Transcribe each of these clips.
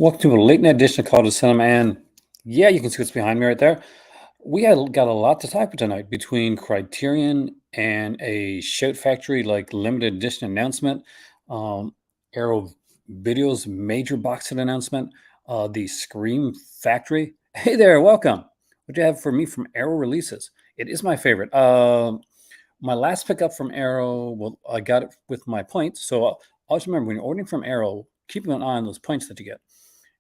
Welcome to a late night edition of Call to Cinema, and yeah, you can see what's behind me right there. We had got a lot to talk about tonight between Criterion and a Shout Factory like limited edition announcement, um, Arrow Video's major box set announcement, the Scream Factory. Hey there, welcome. What do you have for me from Arrow releases? It is my favorite. My last pickup from Arrow, well, I got it with my points. So always remember when you're ordering from Arrow, keep an eye on those points that you get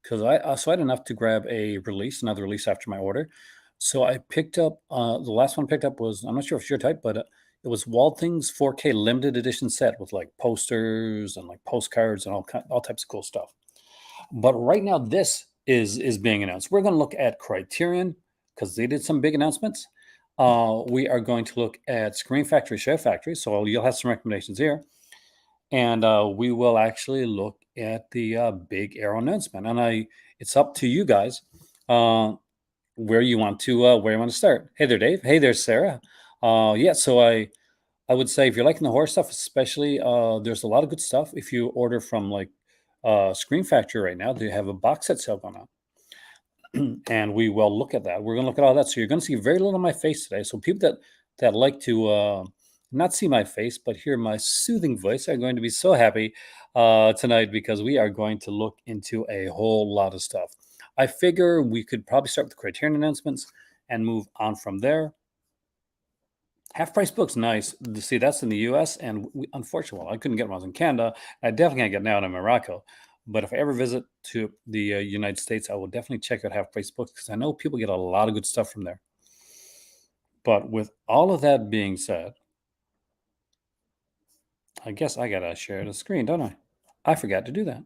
because I had enough to grab another release after my order. So I picked up the last one I picked up was I'm not sure if it's your type, but it was Wall Things 4K limited edition set with like posters and like postcards and all types of cool stuff. But right now, this is being announced. We're going to look at Criterion because they did some big announcements. We are going to look at Screen Factory, Share Factory. So you'll have some recommendations here. And we will actually look at the big Arrow announcement. And it's up to you guys where you want to start. Hey there, Dave. Hey there, Sarah. Yeah, so I would say if you're liking the horror stuff, especially, there's a lot of good stuff. If you order from like Screen Factory right now, they have a box set sale going on, and we will look at that. We're going to look at all that. So you're going to see very little of my face today. So people that like to not see my face but hear my soothing voice are going to be so happy tonight because we are going to look into a whole lot of stuff. I figure we could probably start with the Criterion announcements and move on from there. Half price books, nice. See, that's in the U.S. and unfortunately, I couldn't get one. I was in Canada. I definitely can't get now in Morocco. But if I ever visit to the United States, I will definitely check out half price books because I know people get a lot of good stuff from there. But with all of that being said, I guess I gotta share the screen, don't I? I forgot to do that.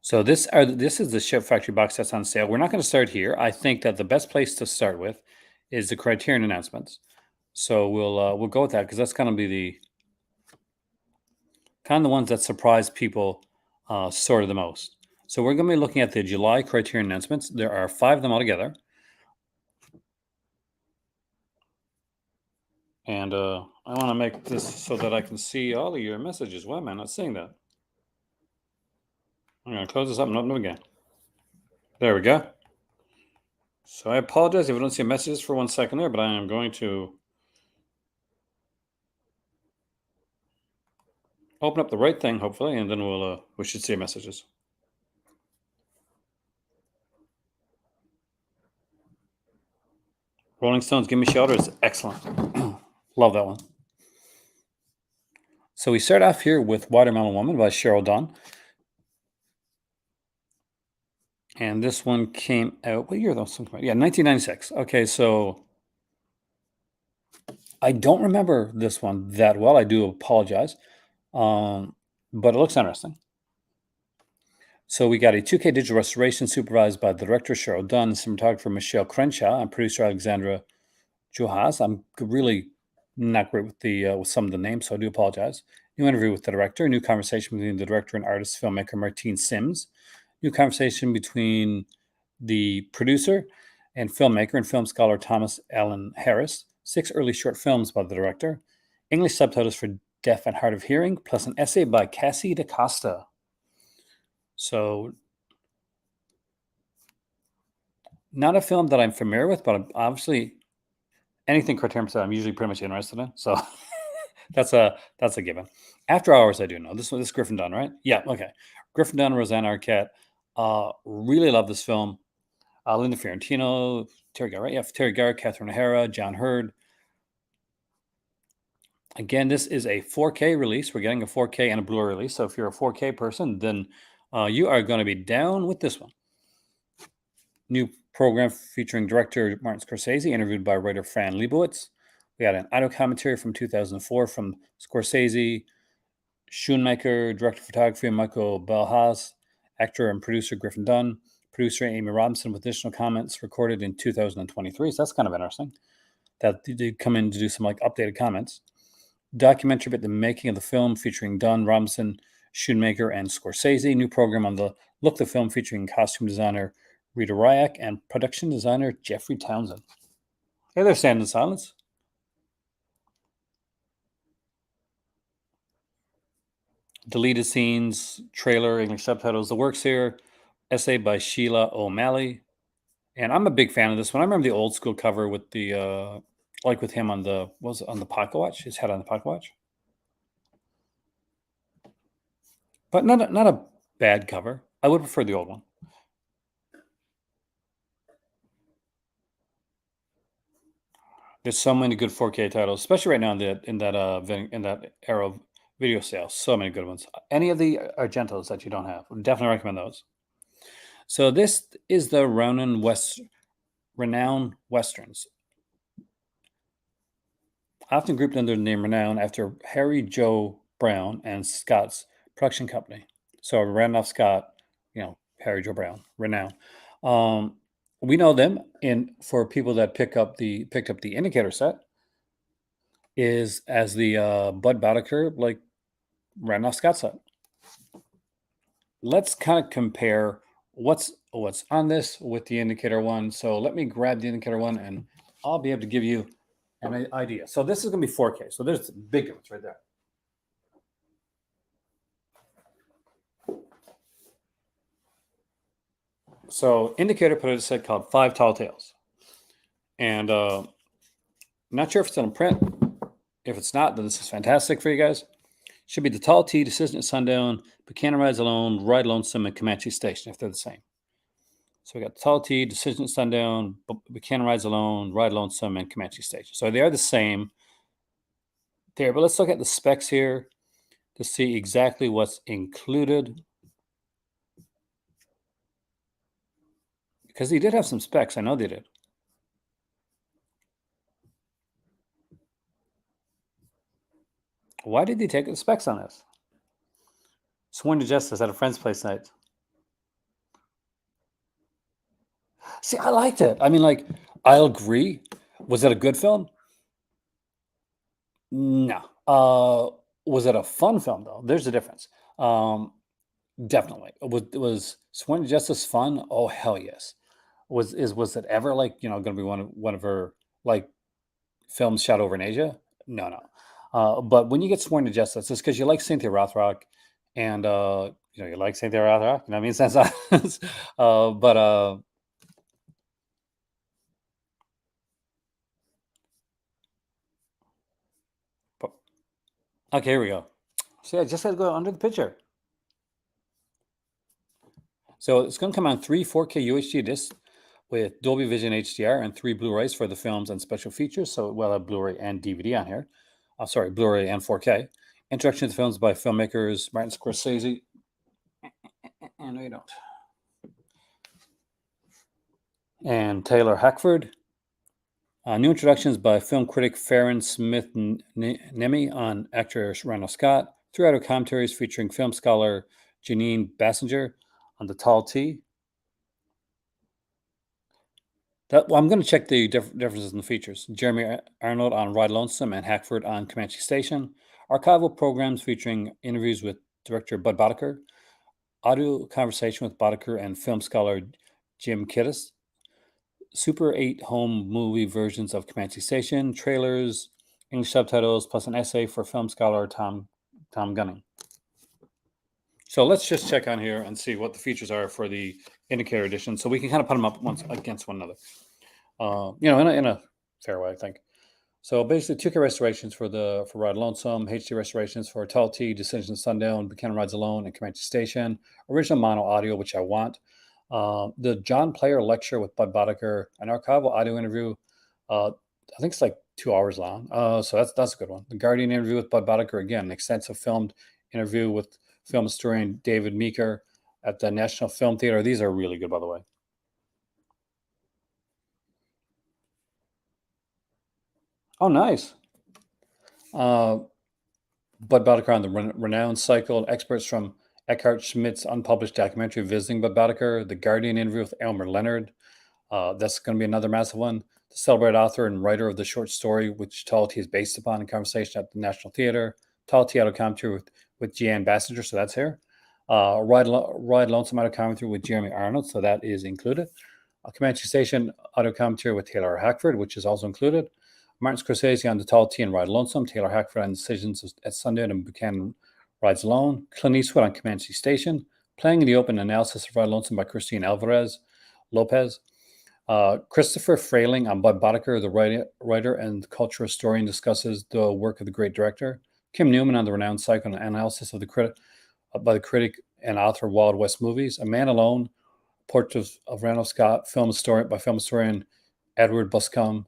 So this is the Ship Factory box that's on sale. We're not going to start here. I think that the best place to start with is the Criterion announcements. So we'll go with that because that's going to be the kind of the ones that surprise people sort of the most. So we're going to be looking at the July Criterion announcements. There are 5 of them altogether. And I want to make this so that I can see all of your messages. Why am I not seeing that? I'm going to close this up and open it again. There we go. So I apologize if I don't see messages for 1 second there, but I am going to open up the right thing, hopefully, and then we should see messages. Rolling Stones, Give Me Shelter is excellent. Love that one. So we start off here with Watermelon Woman by Cheryl Dunn. And this one came out, what year though? Yeah, 1996. Okay, so I don't remember this one that well. I do apologize. But it looks interesting. So we got a 2K digital restoration supervised by the director Cheryl Dunn, cinematographer Michelle Crenshaw, and producer Alexandra Juhas. I'm really not great with the with some of the names, so I do apologize. New interview with the director, new conversation between the director and artist filmmaker Martine Sims, new conversation between the producer and filmmaker and film scholar Thomas Allen Harris, 6 early short films by the director, English subtitles for deaf and hard of hearing, plus an essay by Cassie DaCosta. So, not a film that I'm familiar with, but I'm obviously anything Criterion said I'm usually pretty much interested in. So that's a given. After Hours, I do know this is Griffin Dunn, right? Yeah, okay. Griffin Dunn, Rosanna Arquette. Really love this film. Linda Fiorentino, Terry Garrett, yeah, Terry Garrett, Catherine O'Hara, John Hurd. Again, this is a 4K release. We're getting a 4K and a Blu-ray release. So if you're a 4K person, then you are going to be down with this one. New program featuring director Martin Scorsese, interviewed by writer Fran Lebowitz. We got an audio commentary from 2004 from Scorsese, Schoonmaker, director of photography Michael Belhaz, actor and producer Griffin Dunn, producer Amy Robinson with additional comments recorded in 2023. So that's kind of interesting that they did come in to do some like updated comments. Documentary about the making of the film featuring Dunn, Robinson, Schoonmaker, and Scorsese. New program on the Look the Film featuring costume designer Rita Ryak and production designer Jeffrey Townsend. Hey there, Stand in Silence. Deleted scenes, trailer, English subtitles, the works here. Essay by Sheila O'Malley. And I'm a big fan of this one. I remember the old school cover with the like with him on the was it on the pocket watch, his head on the pocket watch. But not a bad cover. I would prefer the old one. There's so many good 4K titles, especially right now in that era of video sales. So many good ones. Any of the Argentos that you don't have, would definitely recommend those. So this is the Renown Westerns, often grouped under the name Renown after Harry Joe Brown and Scott's production company. So Randolph Scott, Harry Joe Brown, Renown. Um, we know them in for people that picked up the indicator set is as the Bud Boddicker, like Randolph Scott set. Let's kind of compare what's on this with the indicator one. So let me grab the indicator one and I'll be able to give you an idea. So this is going to be 4K. So there's a big difference right there. So indicator put out a set called Five Tall Tales. And not sure if it's on print. If it's not, then this is fantastic for you guys. Should be the Tall T, Decision at Sundown, Buchanan Rides Alone, Ride Lonesome, and Comanche Station, if they're the same. So we got the Tall T, Decision at Sundown, Buchanan Rides Alone, Ride Lonesome, and Comanche Station. So they are the same there. But let's look at the specs here to see exactly what's included. Because they did have some specs. I know they did. Why did they take the specs on this? Sworn to Justice at a friend's place night. See, I liked it. I mean, like, I'll agree. Was it a good film? No. Was it a fun film though? There's a difference. Definitely. Was Sworn to Justice fun? Oh hell yes. Was it ever like going to be one of her like films shot over in Asia? No, no. But when you get Sworn to Justice, it's because you like Cynthia Rothrock, and you like Cynthia Rothrock. You know what I mean? Sense. But okay, here we go. See, I just had to go under the picture. So it's going to come on 3 4K UHD discs with Dolby Vision HDR and 3 Blu-rays for the films and special features. So we'll have Blu-ray and DVD on here. Sorry, Blu-ray and 4K. Introduction to the films by filmmakers Martin Scorsese. No, you don't. And Taylor Hackford. New introductions by film critic Farron Smith Nemi on actor Randall Scott. 3 audio commentaries featuring film scholar Janine Bassinger on the Tall T. I'm going to check the differences in the features. Jeremy Arnold on Ride Lonesome and Hackford on Comanche Station. Archival programs featuring interviews with director Bud Boddicker. Audio conversation with Boddicker and film scholar Jim Kittis. Super 8 home movie versions of Comanche Station. Trailers, English subtitles, plus an essay for film scholar Tom Gunning. So let's just check on here and see what the features are for the indicator edition, so we can kind of put them up against one another. In a fair way, I think. So basically, 2K restorations for Ride Lonesome, HD restorations for Tall T, Decision Sundown, Buchanan Rides Alone, and Comanche Station. Original mono audio, which I want. The John Player lecture with Bud Boddicker, an archival audio interview. I think it's like 2 hours long. So that's a good one. The Guardian interview with Bud Boddicker, again, an extensive filmed interview with film historian David Meeker at the National Film Theater. These are really good, by the way. Oh, nice. Bud Boddicker on the Renown cycle. Experts from Eckhart Schmidt's unpublished documentary visiting Bud Boddicker. The Guardian interview with Elmer Leonard. That's going to be another massive one. The celebrated author and writer of the short story, which Tall T is based upon, in conversation at the National Theater. Tall T auto commentary with Jeanne Bassinger, so that's here. Ride Lonesome auto commentary with Jeremy Arnold, so that is included. Comanche Station auto commentary with Taylor Hackford, which is also included. Martin Scorsese on the Tall T and Ride Lonesome. Taylor Hackford on Decisions at Sundown and Buchanan Rides Alone, Clint Eastwood on Comanche Station, Playing in the Open Analysis of Ride Lonesome by Christine Alvarez Lopez, Christopher Frayling on Bud Boddicker, the writer and cultural historian, discusses the work of the great director. Kim Newman on the renowned psychoanalysis of the critic by the critic and author of Wild West movies. A Man Alone, Portrait of Randall Scott, film historian Edward Buscombe.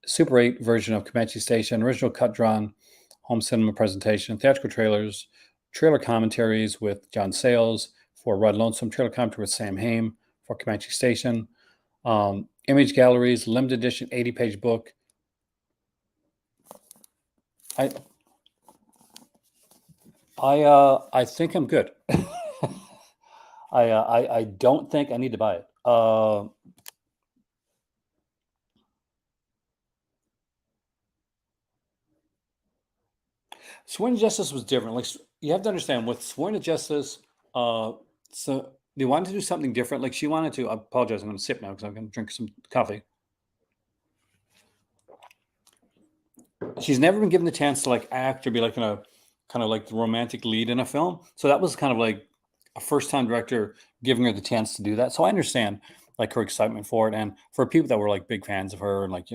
Super 8 version of Comanche Station, original cut drawn home cinema presentation, theatrical trailers, trailer commentaries with John Sayles for Ride Lonesome, trailer commentary with Sam Hain for Comanche Station, image galleries, limited edition 80-page book. I think I'm good. I don't think I need to buy it. Sworn to Justice was different. Like you have to understand with Sworn to Justice, so they wanted to do something different. Like she wanted to. I apologize. I'm going to sip now because I'm going to drink some coffee. She's never been given the chance to like act or be like in a kind of like the romantic lead in a film. So that was kind of like a first time director giving her the chance to do that. So I understand like her excitement for it, and for people that were like big fans of her, and like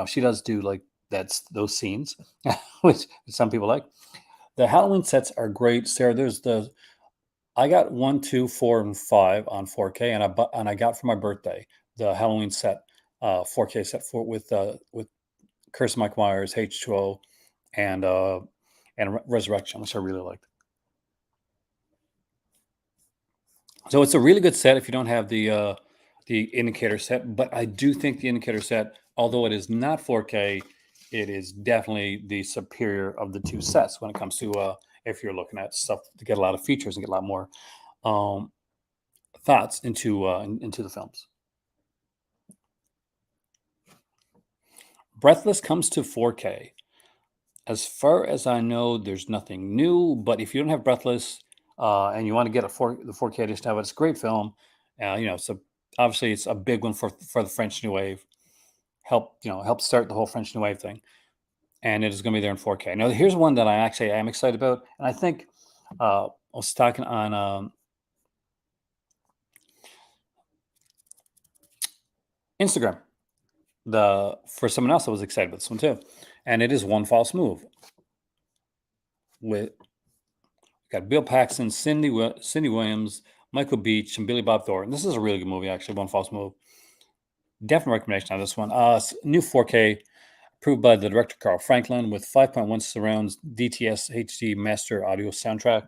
she does do like that's those scenes, which some people like. The Halloween sets are great, Sarah. I got 1, 2, 4, and 5 on 4K, and I got for my birthday the Halloween set, 4K set with Curse of Mike Myers, H2O, and Resurrection, which I really liked. So it's a really good set if you don't have the indicator set, but I do think the indicator set, although it is not 4K, it is definitely the superior of the two sets when it comes to if you're looking at stuff to get a lot of features and get a lot more thoughts into the films. Breathless comes to 4K. As far as I know, there's nothing new. But if you don't have Breathless and you want to get the 4K edition of it, it's a great film. So obviously it's a big one for the French New Wave. Help start the whole French New Wave thing, and it is going to be there in 4K. Now, here's one that I actually am excited about, and I think I was talking on Instagram for someone else that was excited about this one too, and it is One False Move with got Bill Paxton, Cindy Williams, Michael Beach, and Billy Bob Thornton. This is a really good movie, actually. One False Move. Definite recommendation on this one. New 4K, approved by the director Carl Franklin, with 5.1 surrounds DTS HD master audio soundtrack.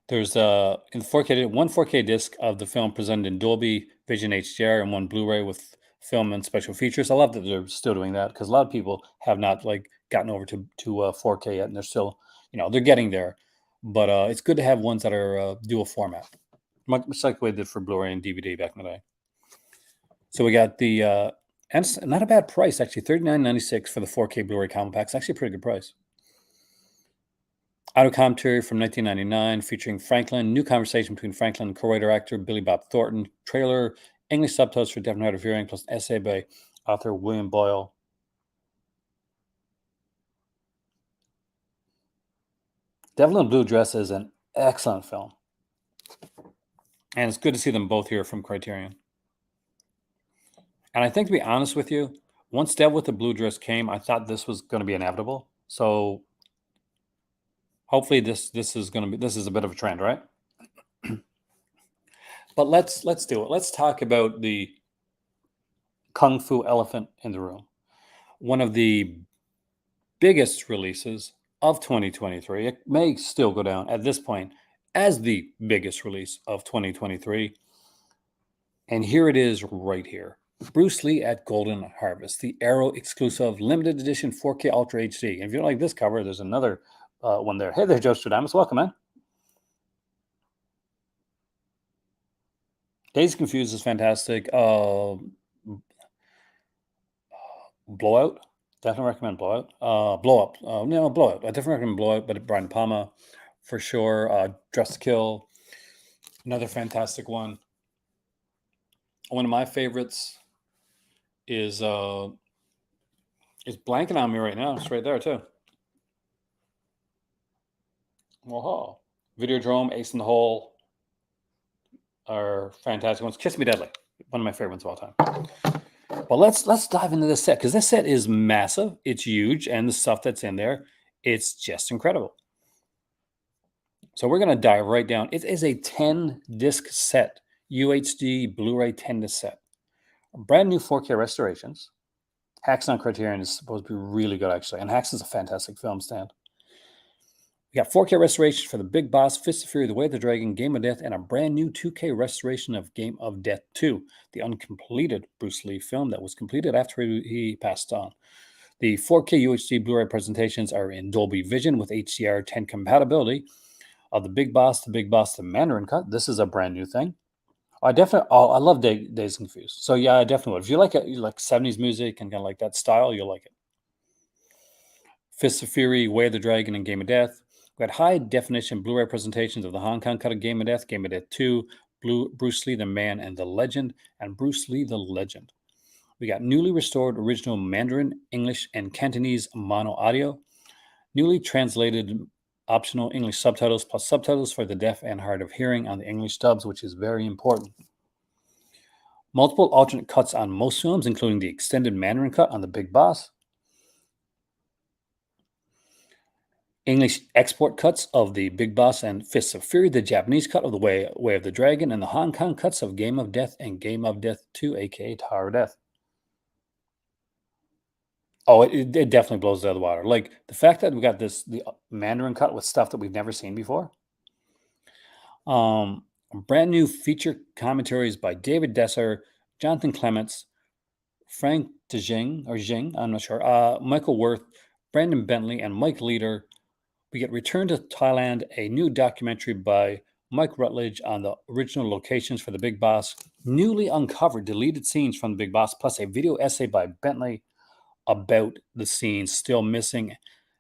There's in 4K one 4K disc of the film presented in Dolby Vision HDR and one Blu-ray with film and special features. I love that they're still doing that because a lot of people have not like gotten over to 4K yet, and they're still they're getting there. But it's good to have ones that are dual format, much like the way they did for Blu-ray and DVD back in the day. So we got the and it's not a bad price actually, $39.96 for the 4K Blu-ray combo pack. It's actually a pretty good price. Auto commentary from 1999 featuring Franklin. New conversation between Franklin and co-writer actor Billy Bob Thornton. Trailer, English subtitles for deaf and hard of hearing, plus an essay by author William Boyle. Devil in a Blue Dress is an excellent film. And it's good to see them both here from Criterion. And I think, to be honest with you, once Devil with the Blue Dress came, I thought this was going to be inevitable. So hopefully this is a bit of a trend, right? But let's do it. Let's talk about the Kung Fu Elephant in the Room. One of the biggest releases of 2023. It may still go down at this point as the biggest release of 2023. And here it is right here. Bruce Lee at Golden Harvest, the Arrow exclusive limited edition 4K Ultra HD. And if you don't like this cover, there's another one there. Hey there, Joe Stradamus. Welcome, man. Days Confused is fantastic. Blowout. Definitely recommend Blowout. Blow Up. No, Blowout. I definitely recommend Blowout, but Brian Palma for sure. Dress to Kill. Another fantastic one. One of my favorites is It's blanking on me right now. It's right there too. Whoa. Videodrome, Ace in the Hole are fantastic ones. Kiss Me Deadly, one of my favorite ones of all time. Well, let's dive into this set because this set is massive. It's huge, and the stuff that's in there, it's just incredible. So we're gonna dive right down. It is a 10-disc set, UHD Blu-ray 10-disc set. Brand new 4K restorations. Hacks on Criterion is supposed to be really good, actually, and Hacks is a fantastic film stand. We got 4K restoration for The Big Boss, Fist of Fury, The Way of the Dragon, Game of Death, and a brand new 2K restoration of Game of Death 2, the uncompleted Bruce Lee film that was completed after he passed on. The 4K UHD Blu-ray presentations are in Dolby Vision with HDR10 compatibility. The Big Boss, the Mandarin cut. This is a brand new thing. I love Days Confused. So yeah, I definitely would. If you like it, you like 70s music and kind of like that style, you'll like it. Fist of Fury, Way of the Dragon, and Game of Death. We had high definition Blu-ray presentations of the Hong Kong cut of Game of Death 2, Bruce Lee the Man and the Legend, and Bruce Lee the Legend. We got newly restored original Mandarin, English, and Cantonese mono audio, newly translated optional English subtitles plus subtitles for the deaf and hard of hearing on the English dubs, which is very important. Multiple alternate cuts on most films, including the extended Mandarin cut on The Big Boss, English export cuts of The Big Boss and Fists of Fury, the Japanese cut of The Way of the Dragon, and the Hong Kong cuts of Game of Death and Game of Death 2, aka Tower of Death. Oh, it definitely blows it out of the water. Like the fact that we got the Mandarin cut with stuff that we've never seen before. Brand new feature commentaries by David Desser, Jonathan Clements, Frank DeJing, or Jing, I'm not sure, Michael Worth, Brandon Bentley, and Mike Leader. We get Return to Thailand, a new documentary by Mike Rutledge on the original locations for The Big Boss, newly uncovered deleted scenes from The Big Boss, plus a video essay by Bentley about the scenes still missing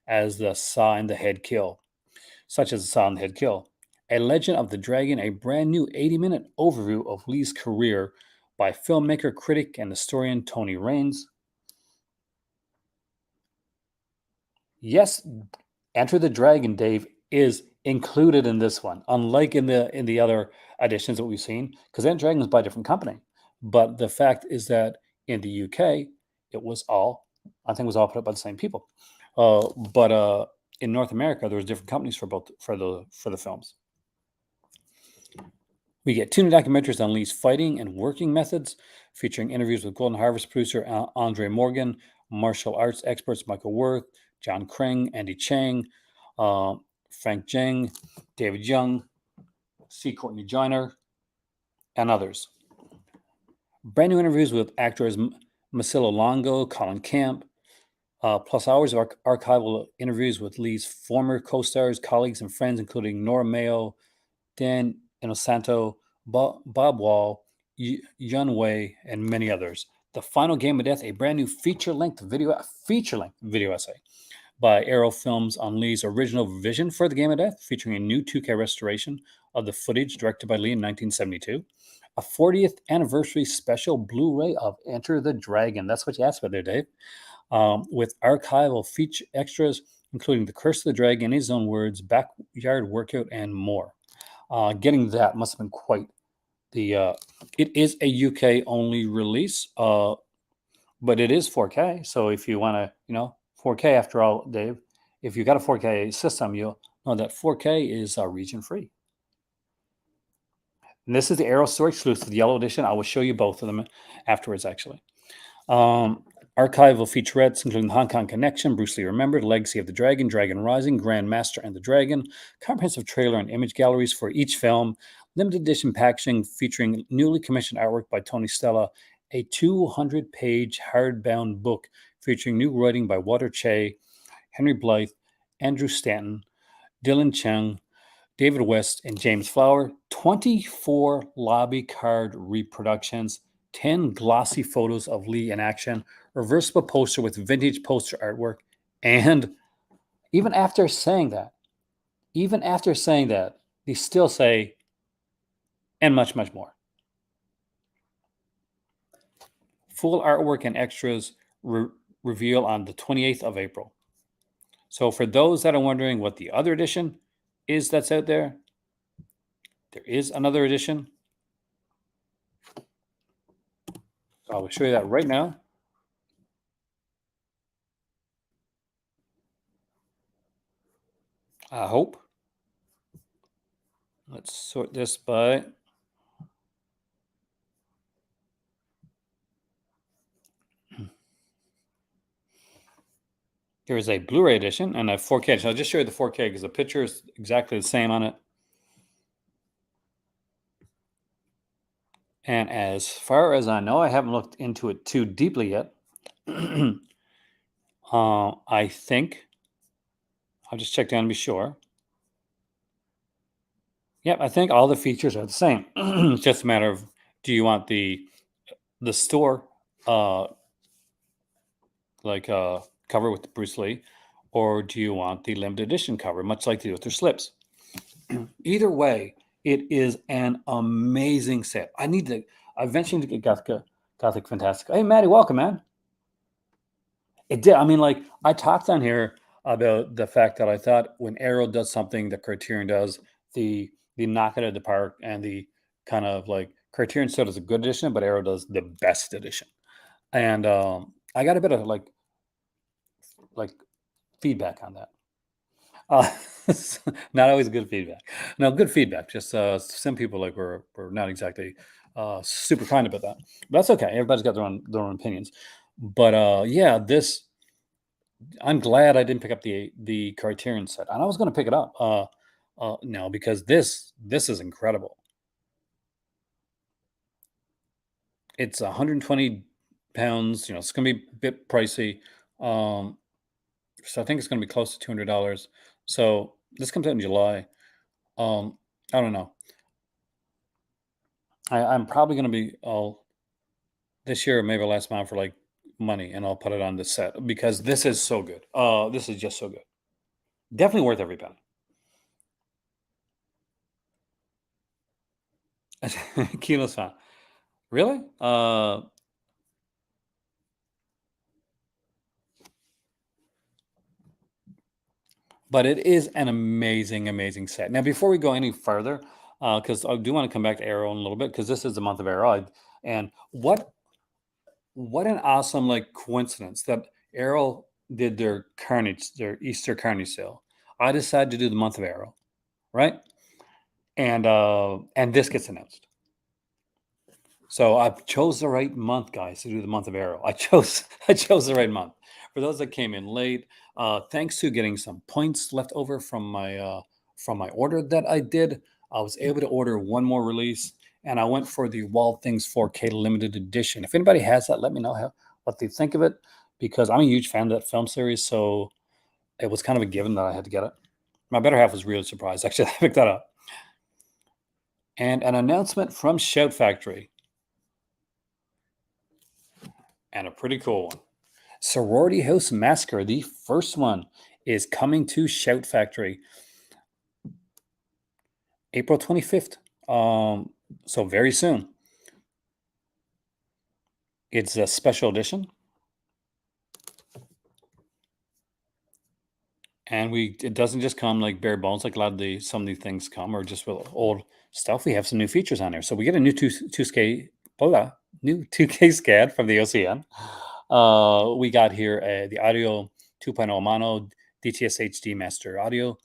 as the Saw in the Head kill, such as the Saw in the Head kill. A Legend of the Dragon, a brand new 80-minute overview of Lee's career by filmmaker, critic, and historian Tony Raines. Yes, Enter the Dragon, Dave, is included in this one, unlike in the other editions that we've seen, because Enter the Dragon was by a different company. But the fact is that in the UK, it was all put up by the same people. But in North America, there was different companies for the films. We get 2 new documentaries on Lee's fighting and working methods, featuring interviews with Golden Harvest producer Andre Morgan, martial arts experts Michael Worth, John Kring, Andy Chang, Frank Jeng, David Young, C. Courtney Joyner, and others. Brand new interviews with actors Masilo Longo, Colin Camp, plus hours of archival interviews with Lee's former co-stars, colleagues, and friends, including Nora Mayo, Dan Inosanto, Bob Wall, Yun Wei, and many others. The Final Game of Death, a brand new feature-length video essay by Arrow Films on Lee's original vision for the Game of Death, featuring a new 2K restoration of the footage directed by Lee in 1972. A 40th anniversary special Blu-ray of Enter the Dragon. That's what you asked about there, Dave. With archival feature extras, including The Curse of the Dragon, in his own words, backyard workout, and more. Getting that must have been quite the. It is a UK only release, but it is 4K. So if you want to, 4K after all, Dave, if you got a 4K system, you'll know that 4K is region free. And this is the Arrow Store exclusive, the yellow edition. I will show you both of them afterwards, actually. Archival featurettes, including Hong Kong Connection, Bruce Lee Remembered, Legacy of the Dragon, Dragon Rising, Grand Master and the Dragon, comprehensive trailer and image galleries for each film, limited edition packaging featuring newly commissioned artwork by Tony Stella, a 200-page hardbound book featuring new writing by Walter Che, Henry Blythe, Andrew Stanton, Dylan Chung, David West, and James Flower, 24 lobby card reproductions, 10 glossy photos of Lee in action, reversible poster with vintage poster artwork, and even after saying that, they still say, and much, much more. Full artwork and extras reveal on the 28th of April. So for those that are wondering what the other edition is that's out there, there is another edition. So I will show you that right now. I hope. Let's sort this by. There is a Blu-ray edition and a 4K. So I'll just show you the 4K because the picture is exactly the same on it. And as far as I know, I haven't looked into it too deeply yet. I think I'll just check down to be sure. Yep, I think all the features are the same. It's just a matter of, do you want the store cover with Bruce Lee, or do you want the limited edition cover, much like they do with their slips? Either way, it is an amazing set. I eventually need to get Gothic Fantastic. Hey, Maddie, welcome, man. It did. I mean, like, I talked on here about the fact that I thought when Arrow does something that Criterion does, the knock it out of the park, and the kind of like Criterion still does a good edition, but Arrow does the best edition. And I got a bit of like feedback on that. Uh, not always good feedback. No, good feedback. Just some people were not exactly super kind about that. But that's okay. Everybody's got their own opinions. But yeah, I'm glad I didn't pick up the Criterion set, and I was going to pick it up now because this is incredible. It's 120 pounds. It's going to be a bit pricey. So I think it's going to be close to $200. So this comes out in July. I don't know. I'm probably going to be this year, maybe last month for like money, and I'll put it on the set because this is so good. This is just so good. Definitely worth every penny. Kino's fan. Really? But it is an amazing, amazing set. Now, before we go any further, because I do want to come back to Arrow in a little bit, because this is the month of Arrow, and what an awesome coincidence that Arrow did their Easter Carnage sale. I decided to do the month of Arrow, right? And this gets announced. So I chose the right month, guys, to do the month of Arrow. I chose the right month. For those that came in late, thanks to getting some points left over from my order that I did, I was able to order one more release, and I went for the Wild Things 4K limited edition. If anybody has that, let me know what they think of it, because I'm a huge fan of that film series. So it was kind of a given that I had to get it. My better half was really surprised actually I picked that up. And an announcement from Shout Factory. And a pretty cool one. Sorority House Massacre, the first one, is coming to Shout Factory April 25th. So very soon. It's a special edition. And it doesn't just come like bare bones like some of these things come, or just with old stuff. We have some new features on there. So we get a new 2K new 2K SCAD from the OCN. We got here the Audio 2.0 Mono DTS HD Master Audio,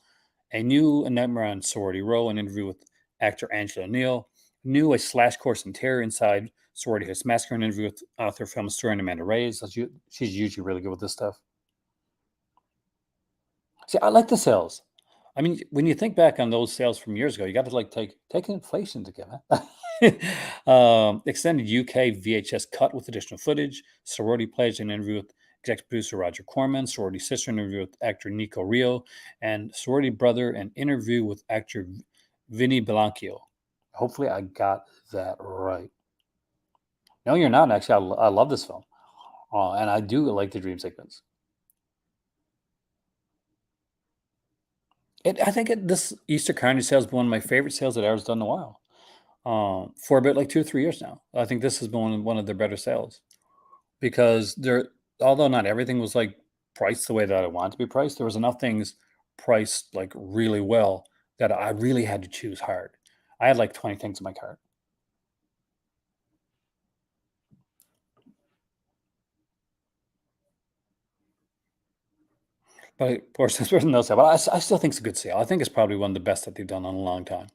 a new Nightmare on Sorority Row, an interview with actor Angela Neal, new a slash course in terror inside Sorority House Massacre, an interview with author, film historian Amanda Reyes. She's usually really good with this stuff. See, I like the sales. I mean, when you think back on those sales from years ago, you got to take inflation together. Extended UK VHS cut with additional footage. Sorority pledge, an interview with executive producer Roger Corman. Sorority sister, an interview with actor Nico Rio. And sorority brother, an interview with actor Vinny Blanquio. Hopefully I got that right. No, you're not. Actually, I love this film. And I do like the dream sequence. I think this Easter Carnage sale has been one of my favorite sales that Arrow's done in a while. For about 2 or 3 years now. I think this has been one of their better sales because although not everything was like priced the way that I wanted to be priced, there was enough things priced like really well that I really had to choose hard. I had like 20 things in my cart. But of course, this person knows that. But I still think it's a good sale. I think it's probably one of the best that they've done in a long time.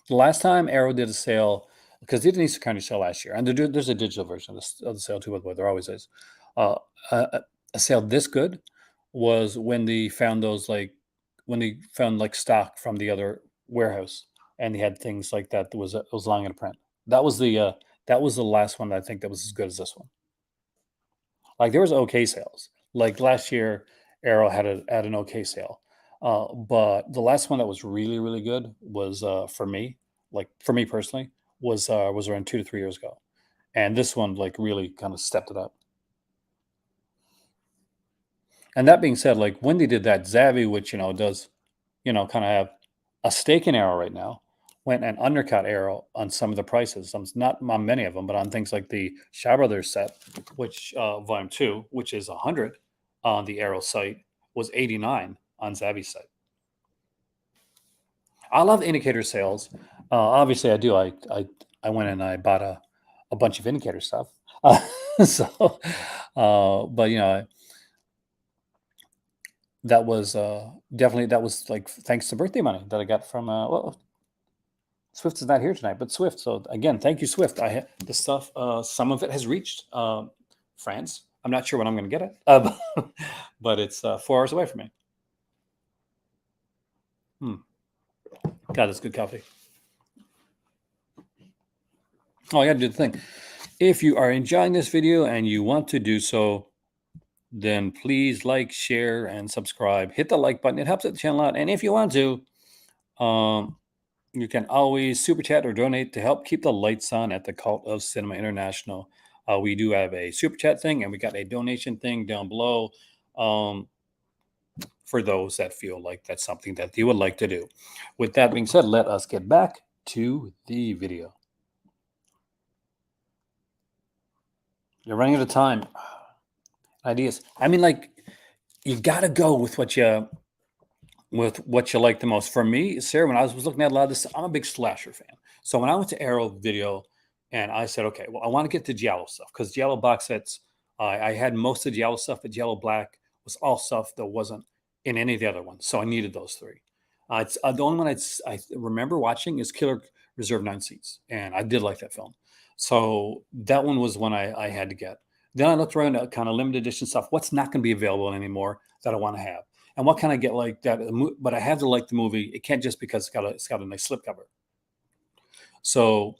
The last time Arrow did a sale, because they did an Easter Country sale last year, and there's a digital version of the sale too, by the way. There always is. Uh, a sale this good was when they found those like when they found like stock from the other warehouse, and they had things like that was lying in a print. That was the last one that I think that was as good as this one. Like there was okay sales. Like last year, Arrow had an okay sale, but the last one that was really really good was for me, like for me personally, was around 2 to 3 years ago, and this one like really kind of stepped it up. And that being said, like when they did that, Zavvi, which does kind of have a stake in Arrow right now, went and undercut Arrow on some of the prices. Some not on many of them, but on things like the Shaw Brothers set, which Volume Two, which is 100 on the Arrow site, was 89 on Zavvi's site. I love indicator sales. Obviously, I do. I went and I bought a bunch of indicator stuff. So, but that was definitely that was like thanks to birthday money that I got from well, Swift is not here tonight, but Swift. So again, thank you, Swift. The stuff. Some of it has reached France. I'm not sure when I'm going to get it, but it's 4 hours away from me. Hmm. God, that's good coffee. Oh, I got to do the thing. If you are enjoying this video and you want to do so, then please like, share, and subscribe. Hit the like button; it helps out the channel out. And if you want to, um, you can always super chat or donate to help keep the lights on at the Cult of Cinema International. We do have a super chat thing, and we got a donation thing down below for those that feel like that's something that they would like to do. With that being said, let us get back to the video. You're running out of time. Ideas. I mean, like you got to go with what you like the most. For me, Sarah, when I was looking at a lot of this, I'm a big slasher fan. So when I went to Arrow Video and I said, okay, well, I want to get the Giallo stuff because Giallo box sets, I had most of the Giallo stuff, but Giallo Black was all stuff that wasn't in any of the other ones. So I needed those three. The only one I remember watching is Killer Reserve Nine Seats. And I did like that film. So that one was one I had to get. Then I looked around at kind of limited edition stuff. What's not going to be available anymore that I want to have? And what can I get like that? But I have to like the movie. It can't just because it's got a nice slipcover. So,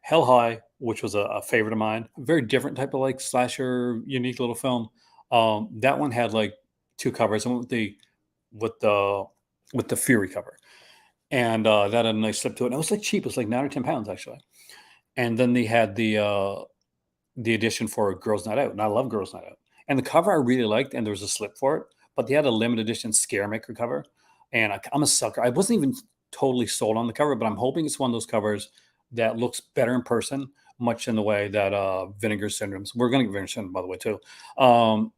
Hell High, which was a favorite of mine, very different type of like slasher, unique little film. That one had like two covers. I went with the with the Fury cover, and that had a nice slip to it. And it was like cheap. It was like £9 or £10 actually. And then they had the edition for Girls Night Out, and I love Girls Night Out. And the cover I really liked, and there was a slip for it, but they had a limited edition Scare Maker cover, and I'm a sucker. I wasn't even totally sold on the cover, but I'm hoping it's one of those covers that looks better in person, much in the way that Vinegar Syndrome's. We're going to get Vinegar Syndrome, by the way, too.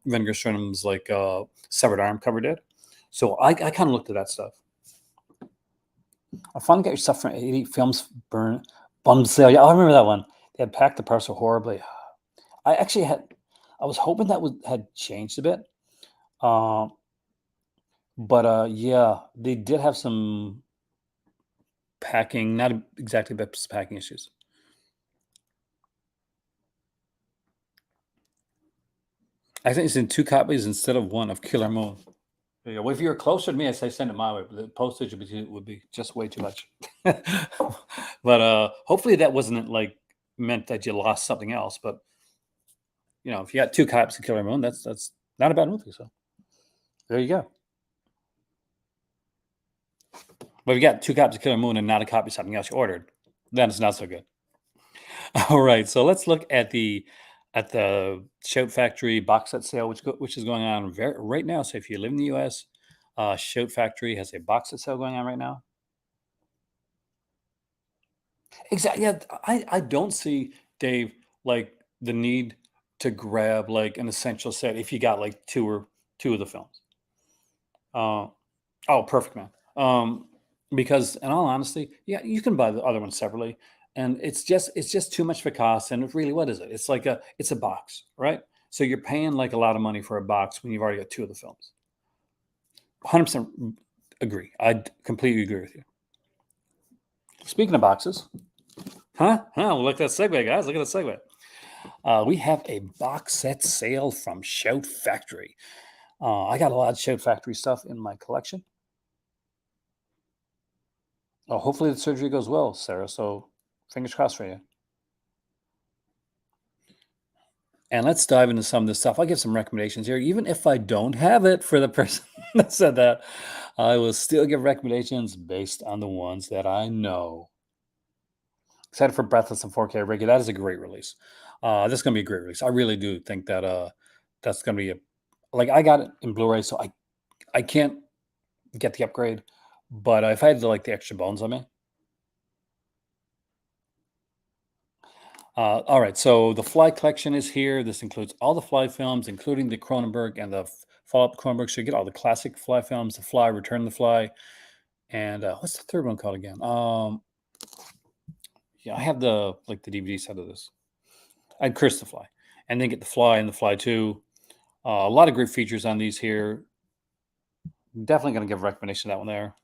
Vinegar Syndrome's like Severed Arm cover did. So I kind of looked at that stuff. I finally got your stuff from 80 Films Bum Sale. Yeah, I remember that one. They had packed the parcel horribly. I actually I was hoping that had changed a bit. But yeah, they did have some packing, not exactly best packing issues. I think it's in 2 copies instead of one of Killer Moon. There you go. Well, if you're closer to me, I say send it my way, but the postage would be just way too much. But hopefully that wasn't like meant that you lost something else. But if you got 2 copies of Killer Moon, that's not a bad movie. So there you go. But if you got 2 copies of Killer Moon and not a copy of something else you ordered, then it's not so good. All right, so let's look at the Shout Factory box set sale, which is going on right now. So if you live in the U.S., Shout Factory has a box set sale going on right now. Exactly. Yeah, I don't see, Dave, like the need to grab like an essential set if you got like two of the films. Uh, oh, perfect, man. Because in all honesty, yeah, you can buy the other one separately, and it's just too much for cost. And really, what is it? It's a box, right? So you're paying like a lot of money for a box when you've already got two of the films. 100% agree. I completely agree with you. Speaking of boxes, huh? Huh? Look at that segue, guys. Look at that segue. We have a box set sale from Shout Factory. I got a lot of Shout Factory stuff in my collection. Hopefully the surgery goes well, Sarah. So fingers crossed for you. And let's dive into some of this stuff. I'll give some recommendations here. Even if I don't have it for the person that said that, I will still give recommendations based on the ones that I know. Excited for Breathless in 4K Ricky. That is a great release. This is gonna be a great release. I really do think that that's gonna be a like I got it in Blu-ray, so I can't get the upgrade. But if I had like the extra bones on me, all right. So the Fly collection is here. This includes all the Fly films, including the Cronenberg and the follow-up Cronenberg. So you get all the classic Fly films, the Fly, Return the Fly, and what's the third one called again? Yeah, I have the like the DVD set of this. I'd Curse the Fly, and then get the Fly and the Fly 2. A lot of great features on these here. Definitely going to give a recommendation to that one there.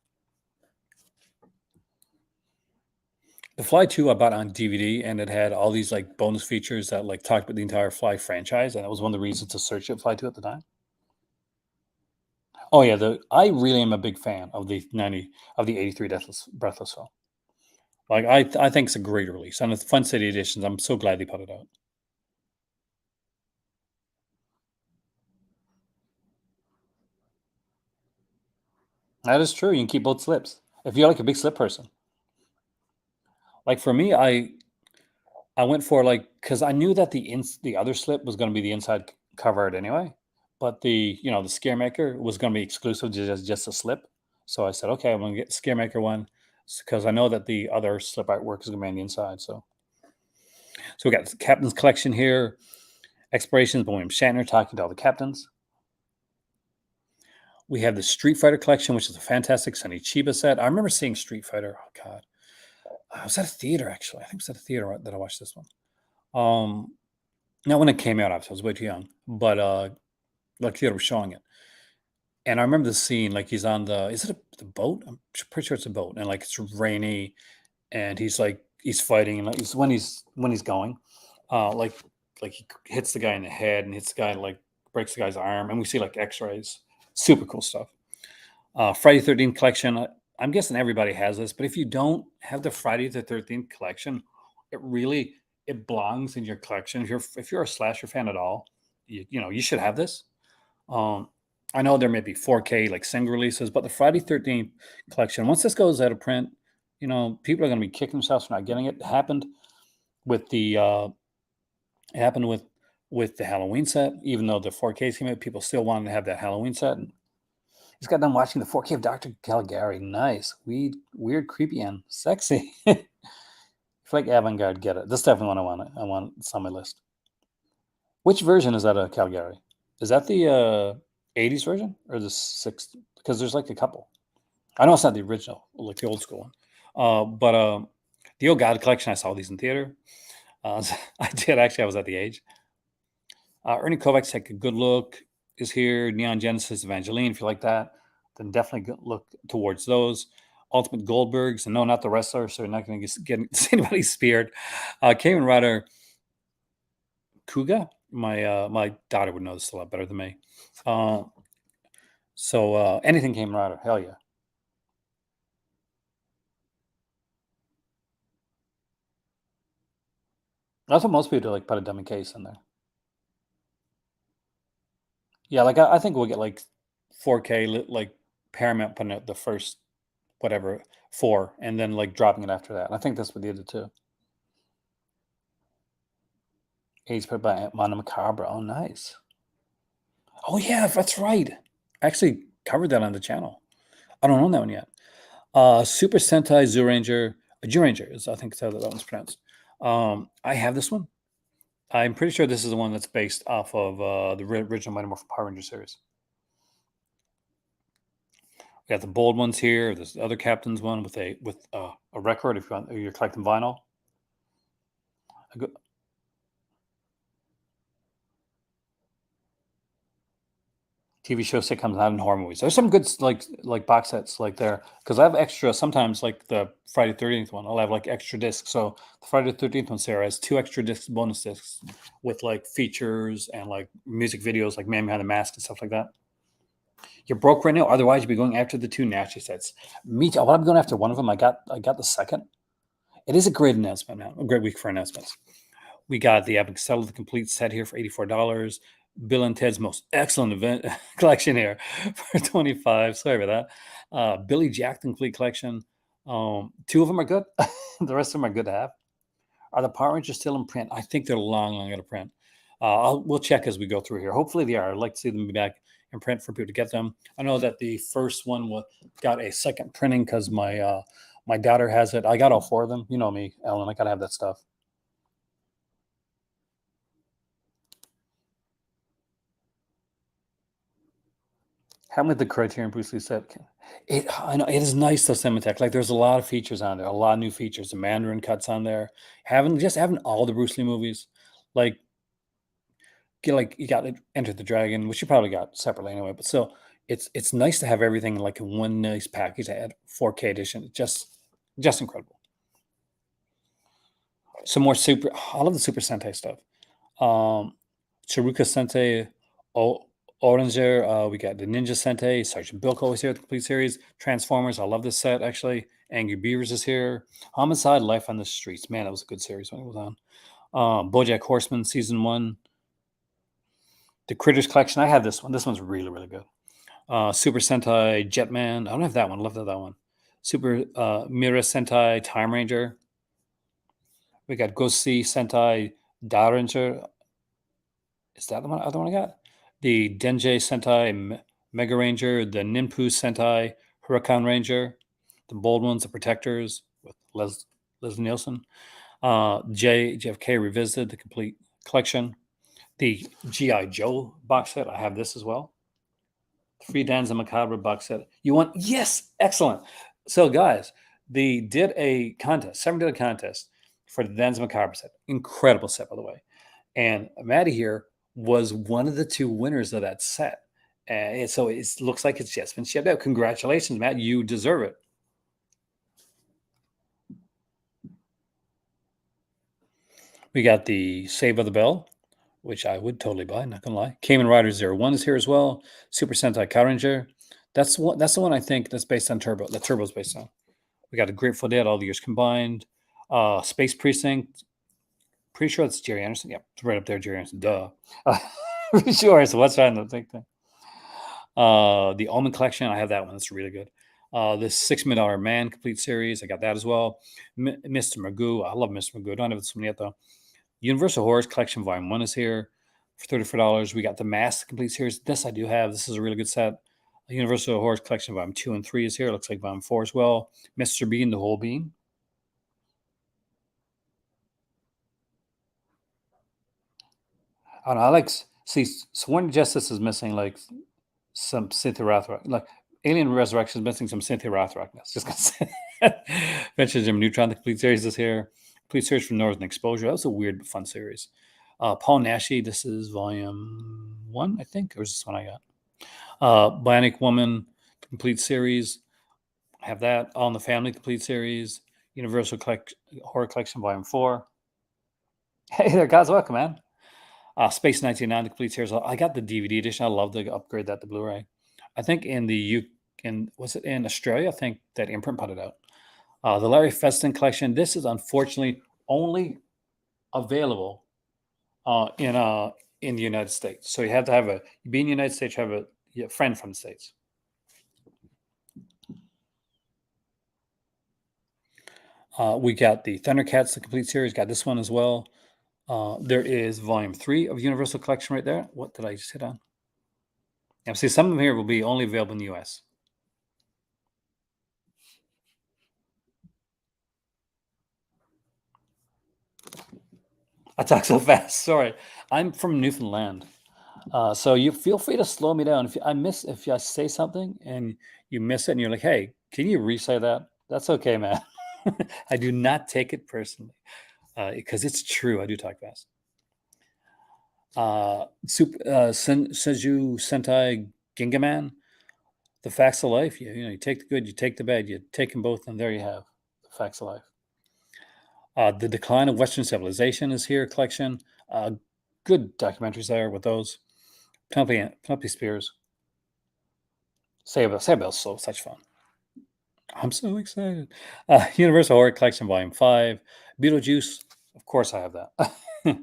The Fly 2 I bought on DVD, and it had all these like bonus features that like talked about the entire Fly franchise, and that was one of the reasons to search it Fly 2 at the time. Oh yeah, the I really am a big fan of the 83 Deathless Breathless film. Like I think it's a great release, and the Fun City editions. I'm so glad they put it out. That is true. You can keep both slips if you're like a big slip person. Like for me, I went for like because I knew that the other slip was going to be the inside cover art anyway, but the Scare Maker was going to be exclusive to just a slip. So I said, okay, I'm going to get the Scare Maker one because I know that the other slip artwork is going to be on the inside. So we got the Captain's Collection here, Explorations by William Shatner talking to all the captains. We have the Street Fighter collection, which is a fantastic Sonny Chiba set. I remember seeing Street Fighter. Oh God, I was at a theater actually. I think it was at a theater that I watched this one. Not when it came out, obviously, I was way too young, but like theater was showing it. And I remember the scene, like he's on is it the boat? I'm pretty sure it's a boat, and like it's rainy, and he's fighting, and like when he's going, like he hits the guy in the head and hits the guy like breaks the guy's arm, and we see like X-rays, super cool stuff. Friday 13th collection. I'm guessing everybody has this, but if you don't have the Friday the 13th collection, it belongs in your collection. If you're a slasher fan at all, you should have this. Um, I know there may be 4K like single releases, but the Friday 13th collection, once this goes out of print, people are going to be kicking themselves for not getting it. It happened with the Halloween set, even though the 4Ks came out, people still wanted to have that Halloween set. And just got done watching the 4K of Dr. Caligari. Nice, weird, creepy, and sexy. If you like avant-garde, get it. This is definitely one I want. It's on my list. Which version is that of Caligari? Is that the 80s version or the 60s? Because there's like a couple. I know it's not the original, like the old school one. But the old God collection, I saw these in theater. I did actually. I was at the age. Ernie Kovacs, Take a Good Look is here. Neon Genesis, Evangeline, if you like that, then definitely look towards those. Ultimate Goldbergs, and no, not the wrestler, so you're not going to get anybody speared. Kamen Rider Kuga, my daughter would know this a lot better than me. So anything Kamen Rider, hell yeah. That's what most people do, like put a dummy case in there. Yeah, like I think we'll get like 4K, like Paramount putting out the first whatever 4, and then like dropping it after that. I think that's what they did too. He's put by Mono Macabre. Oh, nice. Oh yeah, that's right. I actually covered that on the channel. I don't own that one yet. Super Sentai Zyuranger. Zyuranger is I think that's how that one's pronounced. I have this one. I'm pretty sure this is the one that's based off of the original Mighty Morphin Power Ranger series. We got the bold ones here. There's the other captain's one with a record. If you're collecting vinyl, a good, TV show sitcoms, not in horror movies. There's some good like box sets like there because I have extra sometimes like the Friday 13th one. I'll have like extra discs. So the Friday 13th one, Sarah has two extra discs, bonus discs with like features and like music videos, like Man Behind the Mask and stuff like that. You're broke right now. Otherwise, you'd be going after the two nasty sets. Me too. Well, I'm going after one of them. I got the second. It is a great announcement, man. A great week for announcements. We got the Epic Settle the complete set here for $84. Bill and Ted's Most Excellent Event collection here for 25. Sorry about that. Billy Jack the complete collection. Two of them are good. The rest of them are good to have. Are the Power Rangers still in print? I think they're long out of print. We'll check as we go through here. Hopefully they are. I'd like to see them be back in print for people to get them. I know that the first one got a second printing because my daughter has it. I got all four of them. You know me, Ellen. I gotta have that stuff. How many the Criterion Bruce Lee set? I know it is nice though, Cinematech. Like there's a lot of features on there, a lot of new features. The Mandarin cuts on there. Having all the Bruce Lee movies, like you got Enter the Dragon, which you probably got separately anyway. But still, it's nice to have everything like in one nice package. I had 4K edition, just incredible. Some more super. I love the Super Sentai stuff. Chiruka Sentai, Oranger. We got the Ninja Sentai. Sergeant Bilko is here with the complete series. Transformers. I love this set actually. Angry Beavers is here. Homicide: Life on the Streets. Man, that was a good series when it was on. BoJack Horseman season one. The Critters collection. I have this one. This one's really really good. Super Sentai Jetman. I don't have that one. I love that one. Super Mira Sentai Time Ranger. We got Gosei Sentai Daranger. Is that the other one I got? The Denjei Sentai Mega Ranger, the Ninpu Sentai Huracan Ranger, the bold ones, the Protectors with Leslie Nielsen. JFK Revisited, the complete collection. The G.I. Joe box set. I have this as well. Free Danza Macabre box set. You want? Yes, excellent. So, guys, they did a contest, $7 contest for the Danza Macabre set. Incredible set, by the way. And Maddie here was one of the two winners of that set. And so it looks like it's just been shipped out. Congratulations, Matt. You deserve it. We got the Save by the Bell, which I would totally buy, not gonna lie. Kamen Rider 01 is here as well. Super Sentai Karanger. That's the one I think that's based on Turbo. That Turbo's based on. We got a Grateful Dead, all the years combined. Space Precinct. Pretty sure it's Jerry Anderson. Yep, it's right up there, Jerry Anderson. Duh. Pretty sure. So what's on the thing? The Omen Collection. I have that one. That's really good. This $6 Million Man complete series. I got that as well. Mr. Magoo. I love Mr. Magoo. I don't have this one yet though. Universal Horrors Collection Volume 1 is here for $34. We got the Mask complete series. This I do have. This is a really good set. Universal Horrors Collection Volume 2 and 3 is here. It looks like Volume 4 as well. Mr. Bean, the Whole Bean. I don't know. I like see Sworn Justice is missing like some Cynthia Rothrock. Like Alien Resurrection is missing some Cynthia Rothrock. That's just gonna say. Adventures in Neutron, the complete series is here. Complete series from Northern Exposure. That was a weird, fun series. Paul Nashi, this is volume 1, I think, or is this one I got? Bionic Woman, complete series. I have that. All in the Family, complete series. Universal Horror Collection, volume 4. Hey there, guys. Welcome, man. Space 1999, the complete series. I got the DVD edition. I love to upgrade that to Blu-ray. I think was it in Australia? I think that Imprint put it out. The Larry Feston collection. This is unfortunately only available in the United States. So you have to be in the United States, have a friend from the States. We got the Thundercats, the complete series. Got this one as well. There is volume 3 of Universal Collection right there. What did I just hit on? Now, see, some of them here will be only available in the US. talk so fast. Sorry, I'm from Newfoundland, so you feel free to slow me down if I say something and you miss it, and you're like, "Hey, can you re-say that?" That's okay, man. I do not take it personally because it's true. I do talk fast. Senju Sentai Gingaman, the facts of life. You take the good, you take the bad, you take them both, and there you have the facts of life. The Decline of Western Civilization is here collection. Good documentaries there with those. Penelope Spears. Sable's so such fun. I'm so excited. Universal Horror Collection Volume 5. Beetlejuice. Of course I have that. Did